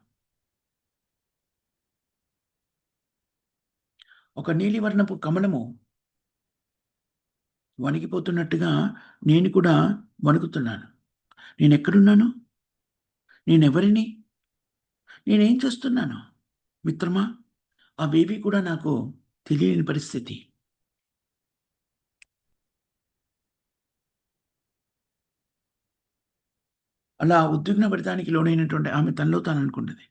ఒక నీలివర్ణపు కమలము వణికిపోతున్నట్టుగా నేను కూడా వణుకుతున్నాను. నేనెక్కడున్నాను? నేనెవరిని? నేనేం చేస్తున్నాను? మిత్రమా, అవేవి కూడా నాకు తెలియని పరిస్థితి. అలా ఉద్విగ్నపడటానికి లోనైనటువంటి ఆమె తనలో తాను అనుకున్నది.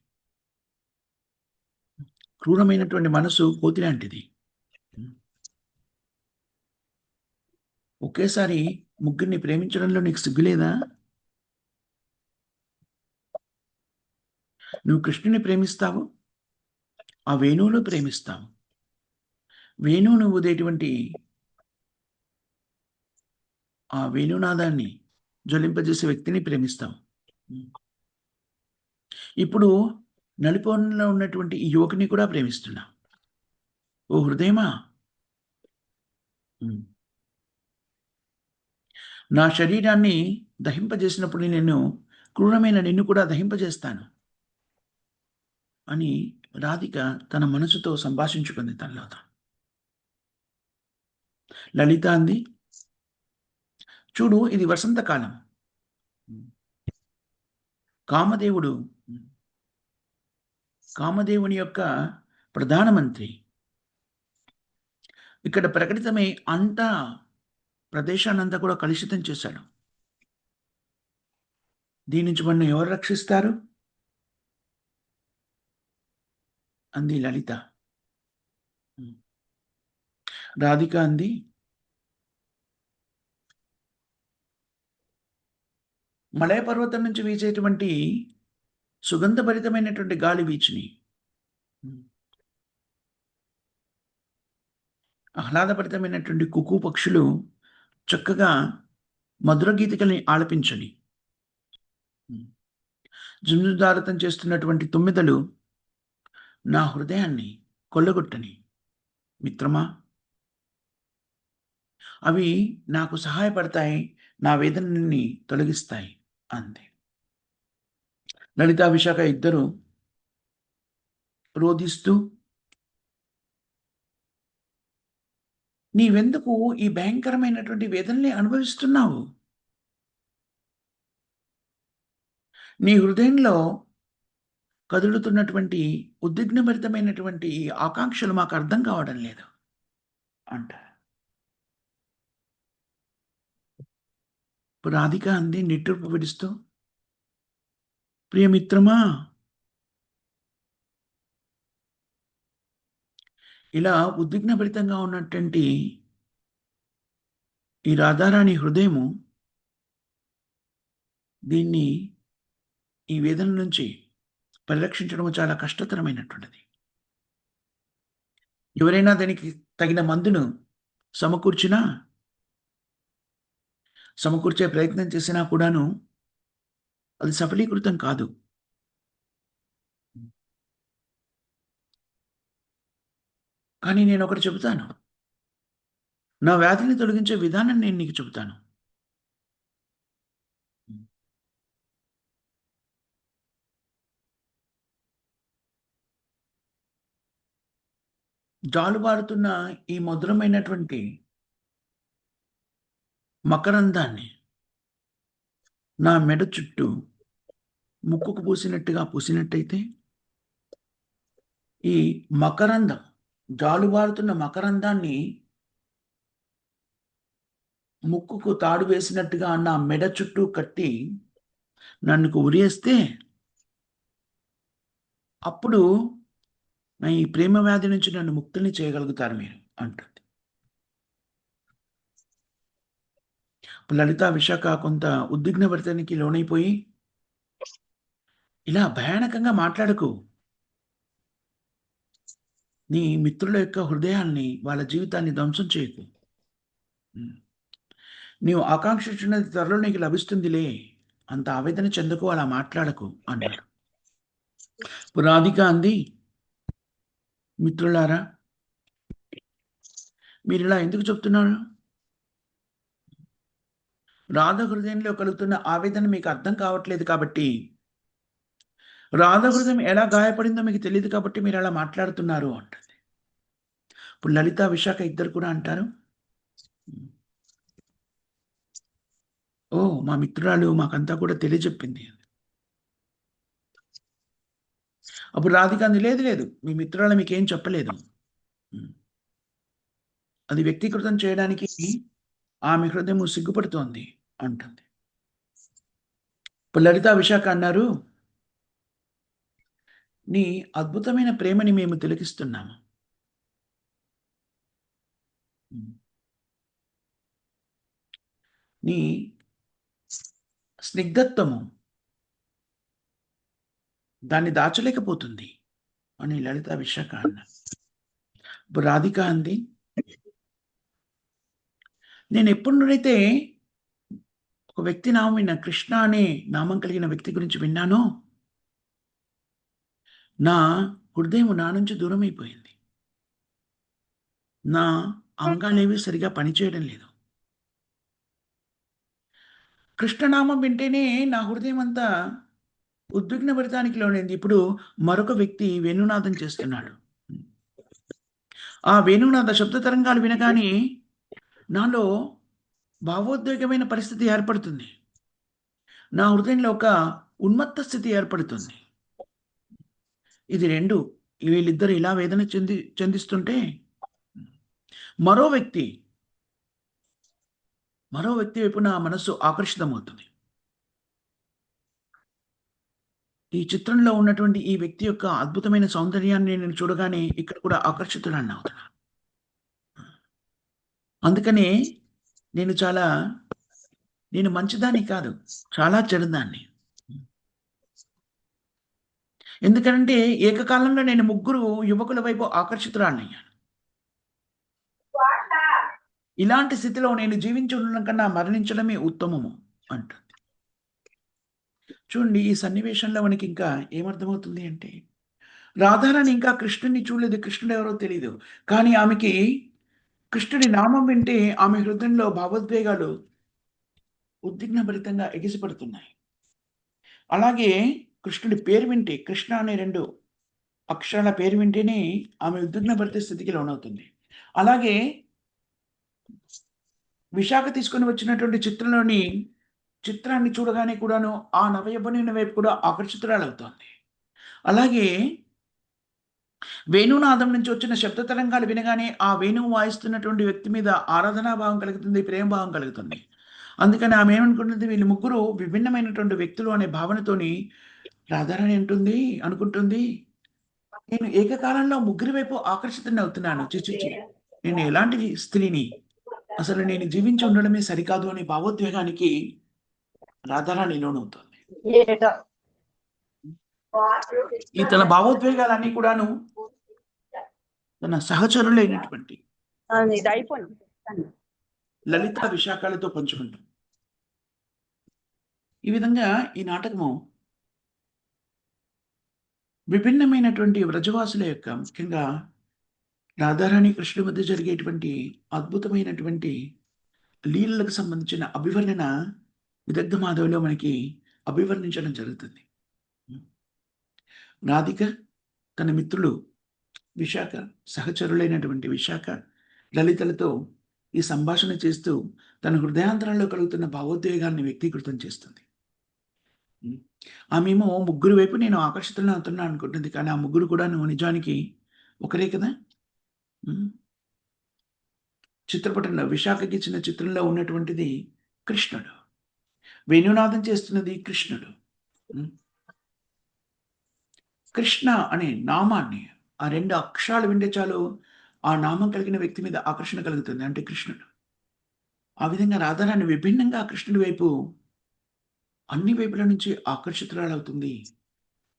క్రూరమైనటువంటి మనసు కోతి లాంటిది. ఒకేసారి ముగ్గురిని ప్రేమించడంలో నీకు సిగ్గులేదా? నువ్వు కృష్ణుని ప్రేమిస్తావు, ఆ వేణువును ప్రేమిస్తావు. వేణువు నువ్వు ఉదేటువంటి ఆ వేణునాదాన్ని జ్వలింపజేసే వ్యక్తిని ప్రేమిస్తావు. ఇప్పుడు నలుపొరలో ఉన్నటువంటి ఈ యువకుని కూడా ప్రేమిస్తున్నా. ఓ హృదయమా, నా శరీరాన్ని దహింపజేసినప్పుడు నేను క్రూరమైన నిన్ను కూడా దహింపజేస్తాను అని రాధిక తన మనసుతో సంభాషించుకుంది తనలో తాను. లలిత అంది, చూడు, ఇది వసంతకాలం. కామదేవుని యొక్క ప్రధానమంత్రి ఇక్కడ ప్రకటితమై అంతా ప్రదేశాన్నంతా కూడా కలుషితం చేశాడు. దీని నుంచి మనం ఎవరు రక్షిస్తారు అంది లలిత. రాధిక అంది, మలయ పర్వతం నుంచి వీచేటువంటి సుగంధభరితమైనటువంటి గాలి వీచిని, ఆహ్లాదభరితమైనటువంటి కుకు పక్షులు చక్కగా మధుర గీతికల్ని ఆలపించని, జుంజుదారతం చేస్తున్నటువంటి తుమ్మెదలు నా హృదయాన్ని కొల్లగొట్టని. మిత్రమా, అవి నాకు సహాయపడతాయి, నా వేదనని తొలగిస్తాయి అంది. లలితా విశాఖ ఇద్దరు రోధిస్తూ, నీవెందుకు ఈ భయంకరమైనటువంటి వేదనని అనుభవిస్తున్నావు? నీ హృదయంలో కదులుతున్నటువంటి ఉద్విగ్నభరితమైనటువంటి ఆకాంక్షలు మాకు అర్థం కావడం లేదు అంటారు. రాధిక అంది నిట్టూర్పు విడుస్తూ, ప్రియమిత్రమా, ఇలా ఉద్విగ్నభరితంగా ఉన్నటువంటి ఈ రాధారాణి హృదయము దీన్ని ఈ వేదన నుంచి పరిరక్షించడం చాలా కష్టతరమైనటువంటిది. ఎవరైనా దానికి తగిన మందును సమకూర్చే ప్రయత్నం చేసినా కూడాను అది సఫలీకృతం కాదు. కానీ నేను ఒకటి చెబుతాను, నా వ్యాధిని తొలగించే విధానం నేను నీకు చెబుతాను. జాలుబారుతున్న ఈ మధురమైనటువంటి మకరందాన్ని నా మెడ చుట్టూ ముక్కుకు పూసినట్టయితే ఈ మకరందం, జాలుబారుతున్న మకరందాన్ని ముక్కుకు తాడు వేసినట్టుగా నా మెడ చుట్టూ కట్టి నన్ను ఉరేస్తే అప్పుడు నా ఈ ప్రేమ వ్యాధి నుంచి నన్ను ముక్తిని చేయగలుగుతారు మీరు అంటుంది. లలిత విశాఖ కొంత ఉద్విగ్నభరితానికి లోనైపోయి, ఇలా భయానకంగా మాట్లాడకు, నీ మిత్రుల యొక్క హృదయాల్ని, వాళ్ళ జీవితాన్ని ధ్వంసం చేయకు, నీవు ఆకాంక్షించినది త్వరలో నీకు లభిస్తుందిలే, అంత ఆవేదన చెందకు, అలా మాట్లాడకు అన్నాడు. రాధిక అంది, మిత్రులారా మీరు ఇలా ఎందుకు చెప్తున్నారు? రాధ హృదయంలో కలుగుతున్న ఆవేదన మీకు అర్థం కావట్లేదు కాబట్టి, రాధ హృదయం ఎలా గాయపడిందో మీకు తెలియదు కాబట్టి మీరు అలా మాట్లాడుతున్నారు అంటుంది. ఇప్పుడు లలిత విశాఖ ఇద్దరు కూడా అంటారు, ఓ మా మిత్రురాలు మాకంతా కూడా తెలియజెప్పింది. అప్పుడు రాధిక అంది, లేదు లేదు, మీ మిత్రురాలు మీకేం చెప్పలేదు, అది వ్యక్తీకృతం చేయడానికి ఆమె హృదయం సిగ్గుపడుతోంది అంటుంది. ఇప్పుడు లలిత విశాఖ అన్నారు, నీ అద్భుతమైన ప్రేమని మేము తిలకిస్తున్నాము, నీ స్నిగ్ధత్వము దాన్ని దాచలేకపోతుంది అని లలిత విశాఖ అన్నారు. ఇప్పుడు రాధిక అంది, నేను ఎప్పటి నుండైతే ఒక వ్యక్తి నామం విన్నా, కృష్ణ అనే నామం కలిగిన వ్యక్తి గురించి విన్నానో, నా హృదయం నా నుంచి దూరం అయిపోయింది, నా అంగాలేవి సరిగా పనిచేయడం లేదు. కృష్ణనామం వింటేనే నా హృదయం అంతా ఉద్విగ్నభరితానికి లోనైంది. ఇప్పుడు మరొక వ్యక్తి వేణునాదం చేస్తున్నాడు. ఆ వేణునాద శబ్ద తరంగాలు వినగానే నాలో భావోద్వేగమైన పరిస్థితి ఏర్పడుతుంది, నా హృదయంలో ఒక ఉన్మత్త స్థితి ఏర్పడుతుంది. ఇది రెండు, వీళ్ళిద్దరు ఇలా వేదన చెందిస్తుంటే మరో వ్యక్తి వైపు నా మనస్సు ఆకర్షితమవుతుంది. ఈ చిత్రంలో ఉన్నటువంటి ఈ వ్యక్తి యొక్క అద్భుతమైన సౌందర్యాన్ని నేను చూడగానే ఇక్కడ కూడా ఆకర్షితుడాన్ని అవుతున్నా. అందుకనే నేను మంచిదాన్ని కాదు, చాలా చెడుదాన్ని. ఎందుకంటే ఏకకాలంలో నేను ముగ్గురు యువకుల వైపు ఆకర్షితురాన్నయ్యాను. ఇలాంటి స్థితిలో నేను జీవించి ఉండడం కన్నా మరణించడమే ఉత్తమము అంటుంది. చూడండి, ఈ సన్నివేశంలో మనకి ఇంకా ఏమర్థమవుతుంది అంటే, రాధారాణి ఇంకా కృష్ణుని చూడలేదు, కృష్ణుడు ఎవరో తెలియదు, కానీ ఆమెకి కృష్ణుడి నామం వింటే ఆమె హృదయంలో భావోద్వేగాలు ఉద్విగ్నభరితంగా ఎగిసిపడుతున్నాయి. అలాగే కృష్ణుడి పేరు వింటే, కృష్ణ అనే 2 అక్షరాల పేరు వింటేనే ఆమె ఉద్విగ్నభరిత స్థితికి లోనవుతుంది. అలాగే విశాఖ తీసుకొని వచ్చినటువంటి చిత్రాన్ని చూడగానే కూడాను ఆ నవయవ్వనుని వైపు కూడా ఆకర్షితురాలవుతోంది. అలాగే వేణునాదం నుంచి వచ్చిన శబ్ద తరంగాలు వినగానే ఆ వేణువు వాయిస్తున్నటువంటి వ్యక్తి మీద ఆరాధనాభావం కలుగుతుంది, ప్రేమభావం కలుగుతుంది. అందుకని ఆమె ఏమనుకుంటుంది, వీళ్ళు ముగ్గురు విభిన్నమైనటువంటి వ్యక్తులు అనే భావనతోని రాధారాణి అనుకుంటుంది, నేను ఏకకాలంలో ముగ్గురి వైపు ఆకర్షితుని అవుతున్నాను, చిచి నేను ఎలాంటి స్త్రీని, అసలు నేను జీవించి ఉండడమే సరికాదు అనే భావోద్వేగానికి రాధారాణి లోనవుతుంది. ఈ తన భావోద్వేగాలన్నీ కూడాను తన సహచరులైనటువంటి లలిత విశాఖలతో పంచుకుంటాం. ఈ విధంగా ఈ నాటకము విభిన్నమైనటువంటి వ్రజవాసుల యొక్క, ముఖ్యంగా రాధారాణి కృష్ణుడి మధ్య జరిగేటువంటి అద్భుతమైనటువంటి లీలలకు సంబంధించిన అభివర్ణన విదగ్ధ మాధవిలో మనకి అభివర్ణించడం జరుగుతుంది. రాధిక తన మిత్రులు విశాఖ, సహచరులైనటువంటి విశాఖ, లలితలతో ఈ సంభాషణ చేస్తూ తన హృదయాంతరంలో కలుగుతున్న భావోద్వేగాన్ని వ్యక్తీకృతం చేస్తుంది. ఆమెమో ముగ్గురు వైపు నేను ఆకర్షితులను అవుతున్నా అనుకుంటుంది, కానీ ఆ ముగ్గురు కూడా నువ్వు నిజానికి ఒకరే కదా. చిత్రపటంలో విశాఖకి ఇచ్చిన చిత్రంలో ఉన్నటువంటిది కృష్ణుడు. వేణునాదం చేస్తున్నది కృష్ణుడు. కృష్ణ అనే నామాన్ని, ఆ 2 అక్షరాలు వింటే చాలు ఆ నామం కలిగిన వ్యక్తి మీద ఆకర్షణ కలుగుతుంది, అంటే కృష్ణుడు. ఆ విధంగా రాధారాణి విభిన్నంగా కృష్ణుడి వైపు అన్ని వైపుల నుంచి ఆకర్షితురాలవుతుంది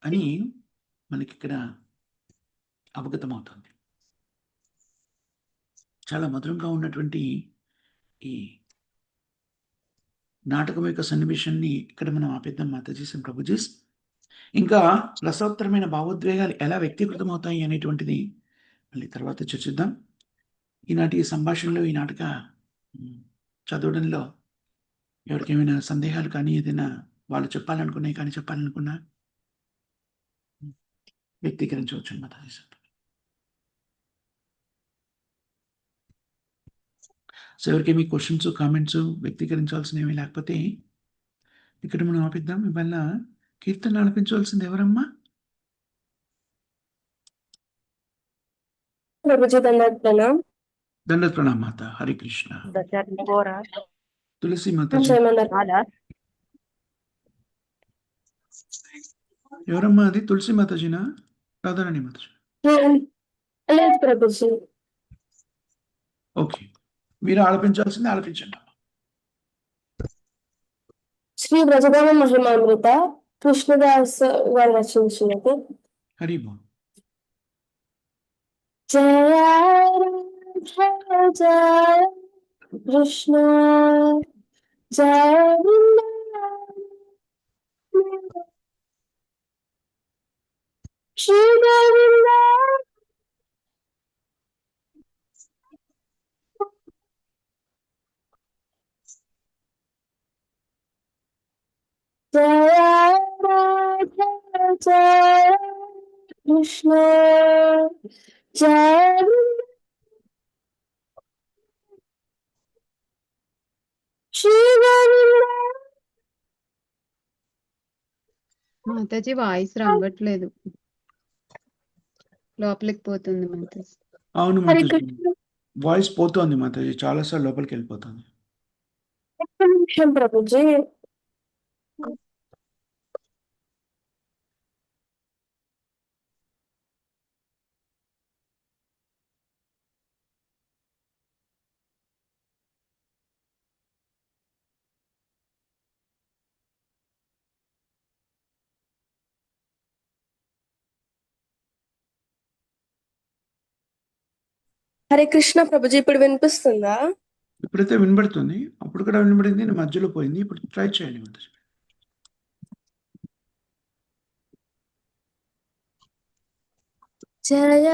అని మనకిక్కడ అవగతమవుతుంది. చాలా మధురంగా ఉన్నటువంటి ఈ నాటకం యొక్క సన్నివేశాన్ని ఇక్కడ మనం ఆపేద్దాం మాతాజీస్ అండ్ ప్రభుజీస్. ఇంకా రసోత్తరమైన భావోద్వేగాలు ఎలా వ్యక్తీకృతం అవుతాయి అనేటువంటిది మళ్ళీ తర్వాత చర్చిద్దాం. ఈనాటి సంభాషణలో ఈ నాటక చదవడంలో ఎవరికేమైనా సందేహాలు కానీ, ఏదైనా వాళ్ళు చెప్పాలనుకున్నాయి కానీ చెప్పాలనుకున్నా వ్యక్తీకరించవచ్చు మాతాజీస్. సో ఎవరికేమి క్వశ్చన్స్, కామెంట్స్ వ్యక్తీకరించాల్సినవి లేకపోతే ఇక్కడ మనం ఆపిద్దాం. ఇవాళ కీర్తన ఆలపించవలసింది ఎవరమ్మా? ప్రభుజీ దండవత్ ప్రణామ్. దండత్ ప్రణామ్ మాత. హరి కృష్ణ. తులసి మాత ఎవరమ్మా? అది తులసి మాతాజీనా, రాధారాణి మాతాజీ? లేదు ప్రభుజీ. ఓకే, మీరు ఆలపించాల్సింది ఆలపించండి. శ్రీ బ్రజధామ మహిమామృత కృష్ణదాస్ గారు రచించినది. హరి బోల్. జయ రాధా జయ కృష్ణ జయ శ్రీ గోవింద జయ రాధా జయ కృష్ణ జయ శ్రీ గోవింద. మాతాజీ వాయిస్ రావట్లేదు, లోపలికి పోతుంది మాతాజీ. అవును హరి మాతాజీ, కృష్ణ. వాయిస్ పోతోంది మాతాజీ, చాలాసార్లు లోపలికి వెళ్ళిపోతుంది. ఒక్క నిమిషం ప్రభుజీ. హరే కృష్ణ ప్రభుజీ, ఇప్పుడు వినిపిస్తుందా? ఇప్పుడైతే వినబడుతుంది, అప్పుడు కూడా వినబడింది, మధ్యలో పోయింది. ఇప్పుడు ట్రై చేయండి మాతాజీ. జయ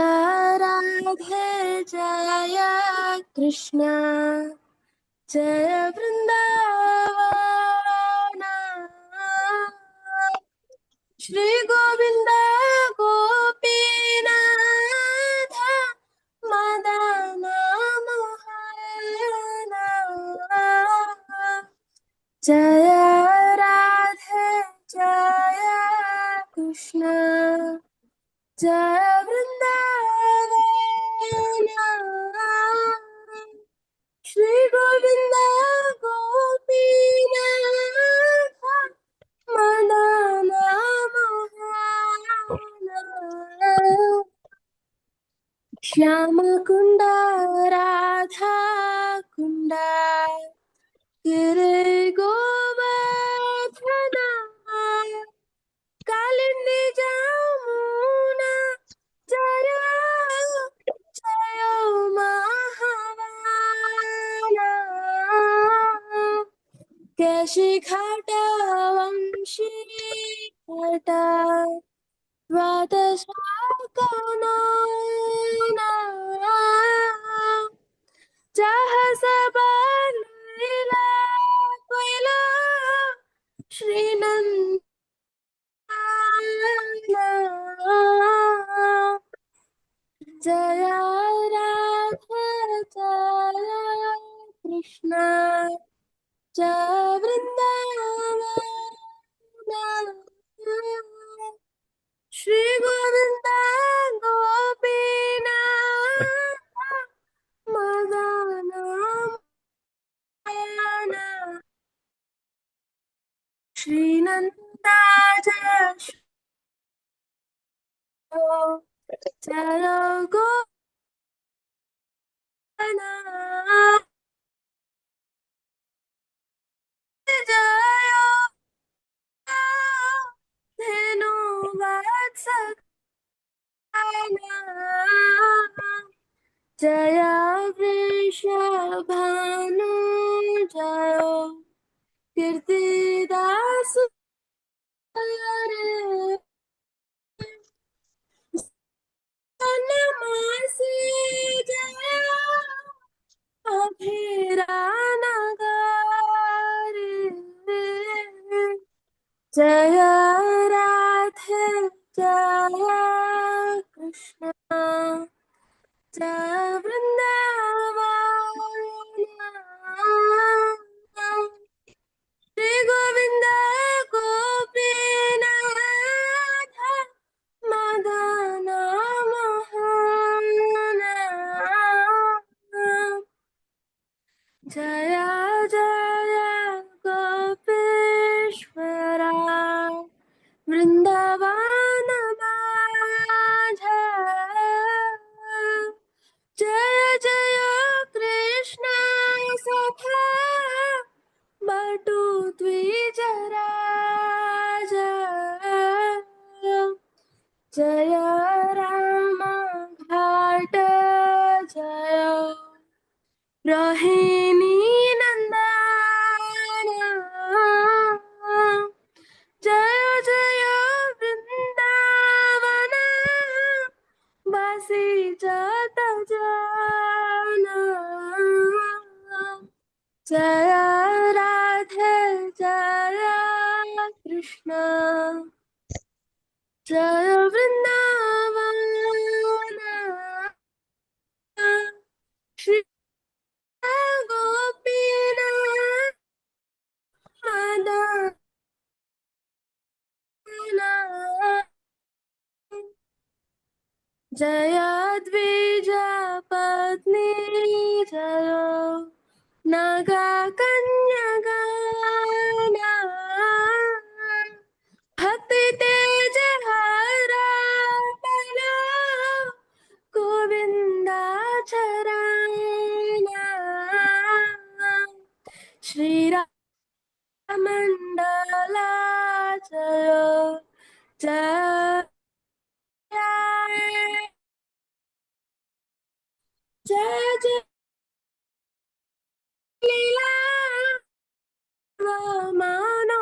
రాధే జయ కృష్ణ జయ బృందావన శ్రీ గోవింద గోపీనాథ మదన మోహన జయ రాధే జయ కృష్ణ జయ బృందావన శ్రీ గోవింద గోపీనాథ మదన మోహన శ్యామ కుండ రాధా కుండ గిరి గోవర్ధన కాలింది జమున జయ జయ మహావాన కేశి ఘాట వంశీ ఘాట వాతశాకనయన జహస బలీలా కోయిలా శ్రీనంద జయ రాధా జయ కృష్ణ జయ బృందావన శ్రీ గోవింద గోపీనాథ మదన चलो गोना जयो धेनु वत्सकाना जय वृषभानु जयो कीर्तिदास नमसि जय अभिरानगरी जय राधे जय कृष्ण जय वृंदावन श्री गोविंद गोपीनाथ मदन मोहन जय जय गोपीश्वरा वृंदावन माझा जय जय कृष्ण सखा बटु द्विजराज जय राम घाट जय रोहिणी नंदन जय जय वृंदावन बासी जत जन जय राधे जय कृष्ण जय वृंदावन श्री गोपीनाथ मदन जय द्विज पत्नी जय नागा कन्या भक्ति तेज हरा पला गोविंदा चरणा श्री मंडला जय जय जय जय लीला मनोरम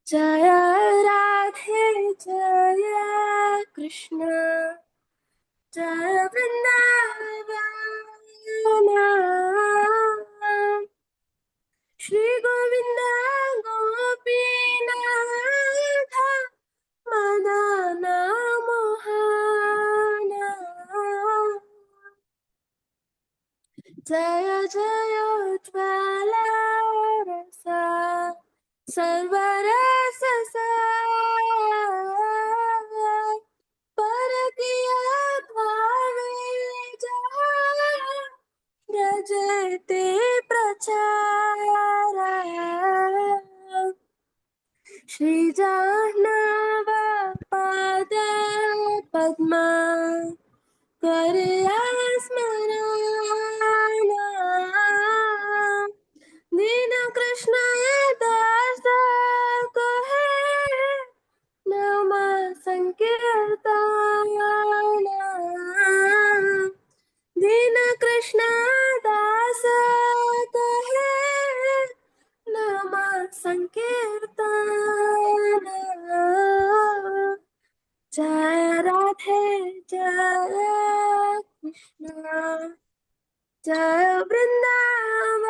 जय राधे जय कृष्ण जय वृंदावन श्री गोविंद गोपीनाथ मदन मोहन जय जय ज्वाला रसा सर्वरस पर किया भावे जहाँ रजते प्रचार श्री जाह्नव पाद पद्मा करया स्मरण दीन कृष्ण दास कहे नाम संकीर्तन दीन कृष्ण दास कहे नाम संकीर्तन जय राधे जय कृष्ण जय वृंदावन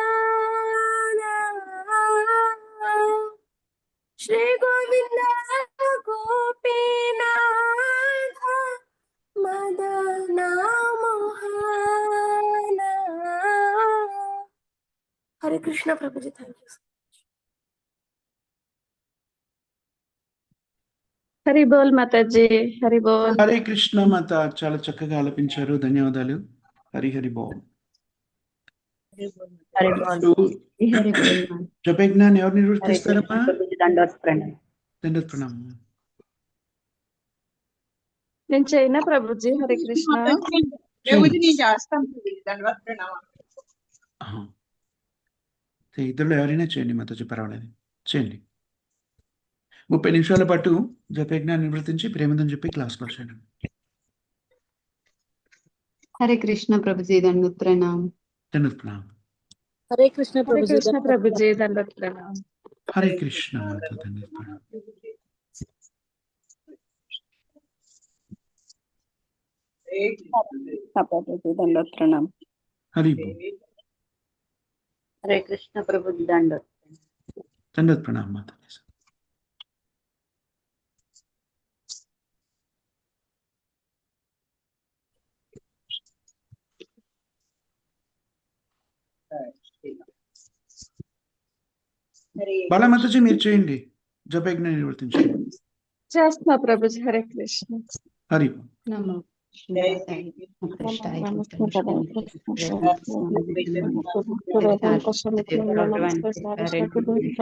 श्री गोविंद गोपीनाथ मदन मोहन हरे कृष्ण प्रभु जी थैंक यू హరి బోల్ మాతాజీ హరి బోల్ హరే కృష్ణ మాత చాలా చక్కగా ఆలపించారు, ధన్యవాదాలు. హరి హరి బోల్. హరి బోల్ So, హరి బోల్ మాత. జపయజ్ఞాన్ని ఎవరు హరి నిర్వర్తిస్తారమ్మా? కృష్ణ దండోత్సవం. దండవత్ ప్రణామం. నేను చేయనా ప్రభుజీ? హరే కృష్ణ. చేయండి. నేను చేస్తాను. దండవత్ ప్రణామం. ఆహా. ఇద్దరు ఎవరైనా చేయండి, మాతాజీ పర్వాలేదు, చేయండి. 30 నిమిషాల పాటు జపయజ్ఞాన్ని నిర్వర్తించి ప్రేమదని చెప్పి క్లాస్లో చేయండి. హరే కృష్ణ ప్రభుజీ, దండవత్ ప్రణామం. దండవత్ ప్రణామం. హరే కృష్ణ హరే ప్రభుజీ. కృష్ణ ప్రభుజీ, దండవత్ ప్రణామం. హరే కృష్ణ మాత, దండవత్ ప్రణామం. ప్రభుజీ, దండవత్ ప్రణామం. హరి బోల్. హరే కృష్ణ ప్రభుజీ దండవత్. దండవత్ ప్రణామం మాతాజీ. బాలా మాతాజీ మీరు చేయండి, జపయజ్ఞాన్ని నిర్వర్తించండి. చేస్తున్నా ప్రభుజీ. హరే కృష్ణ. హరి బోల్. నమో కృష్ణాయ కృష్ణాయ కృష్ణ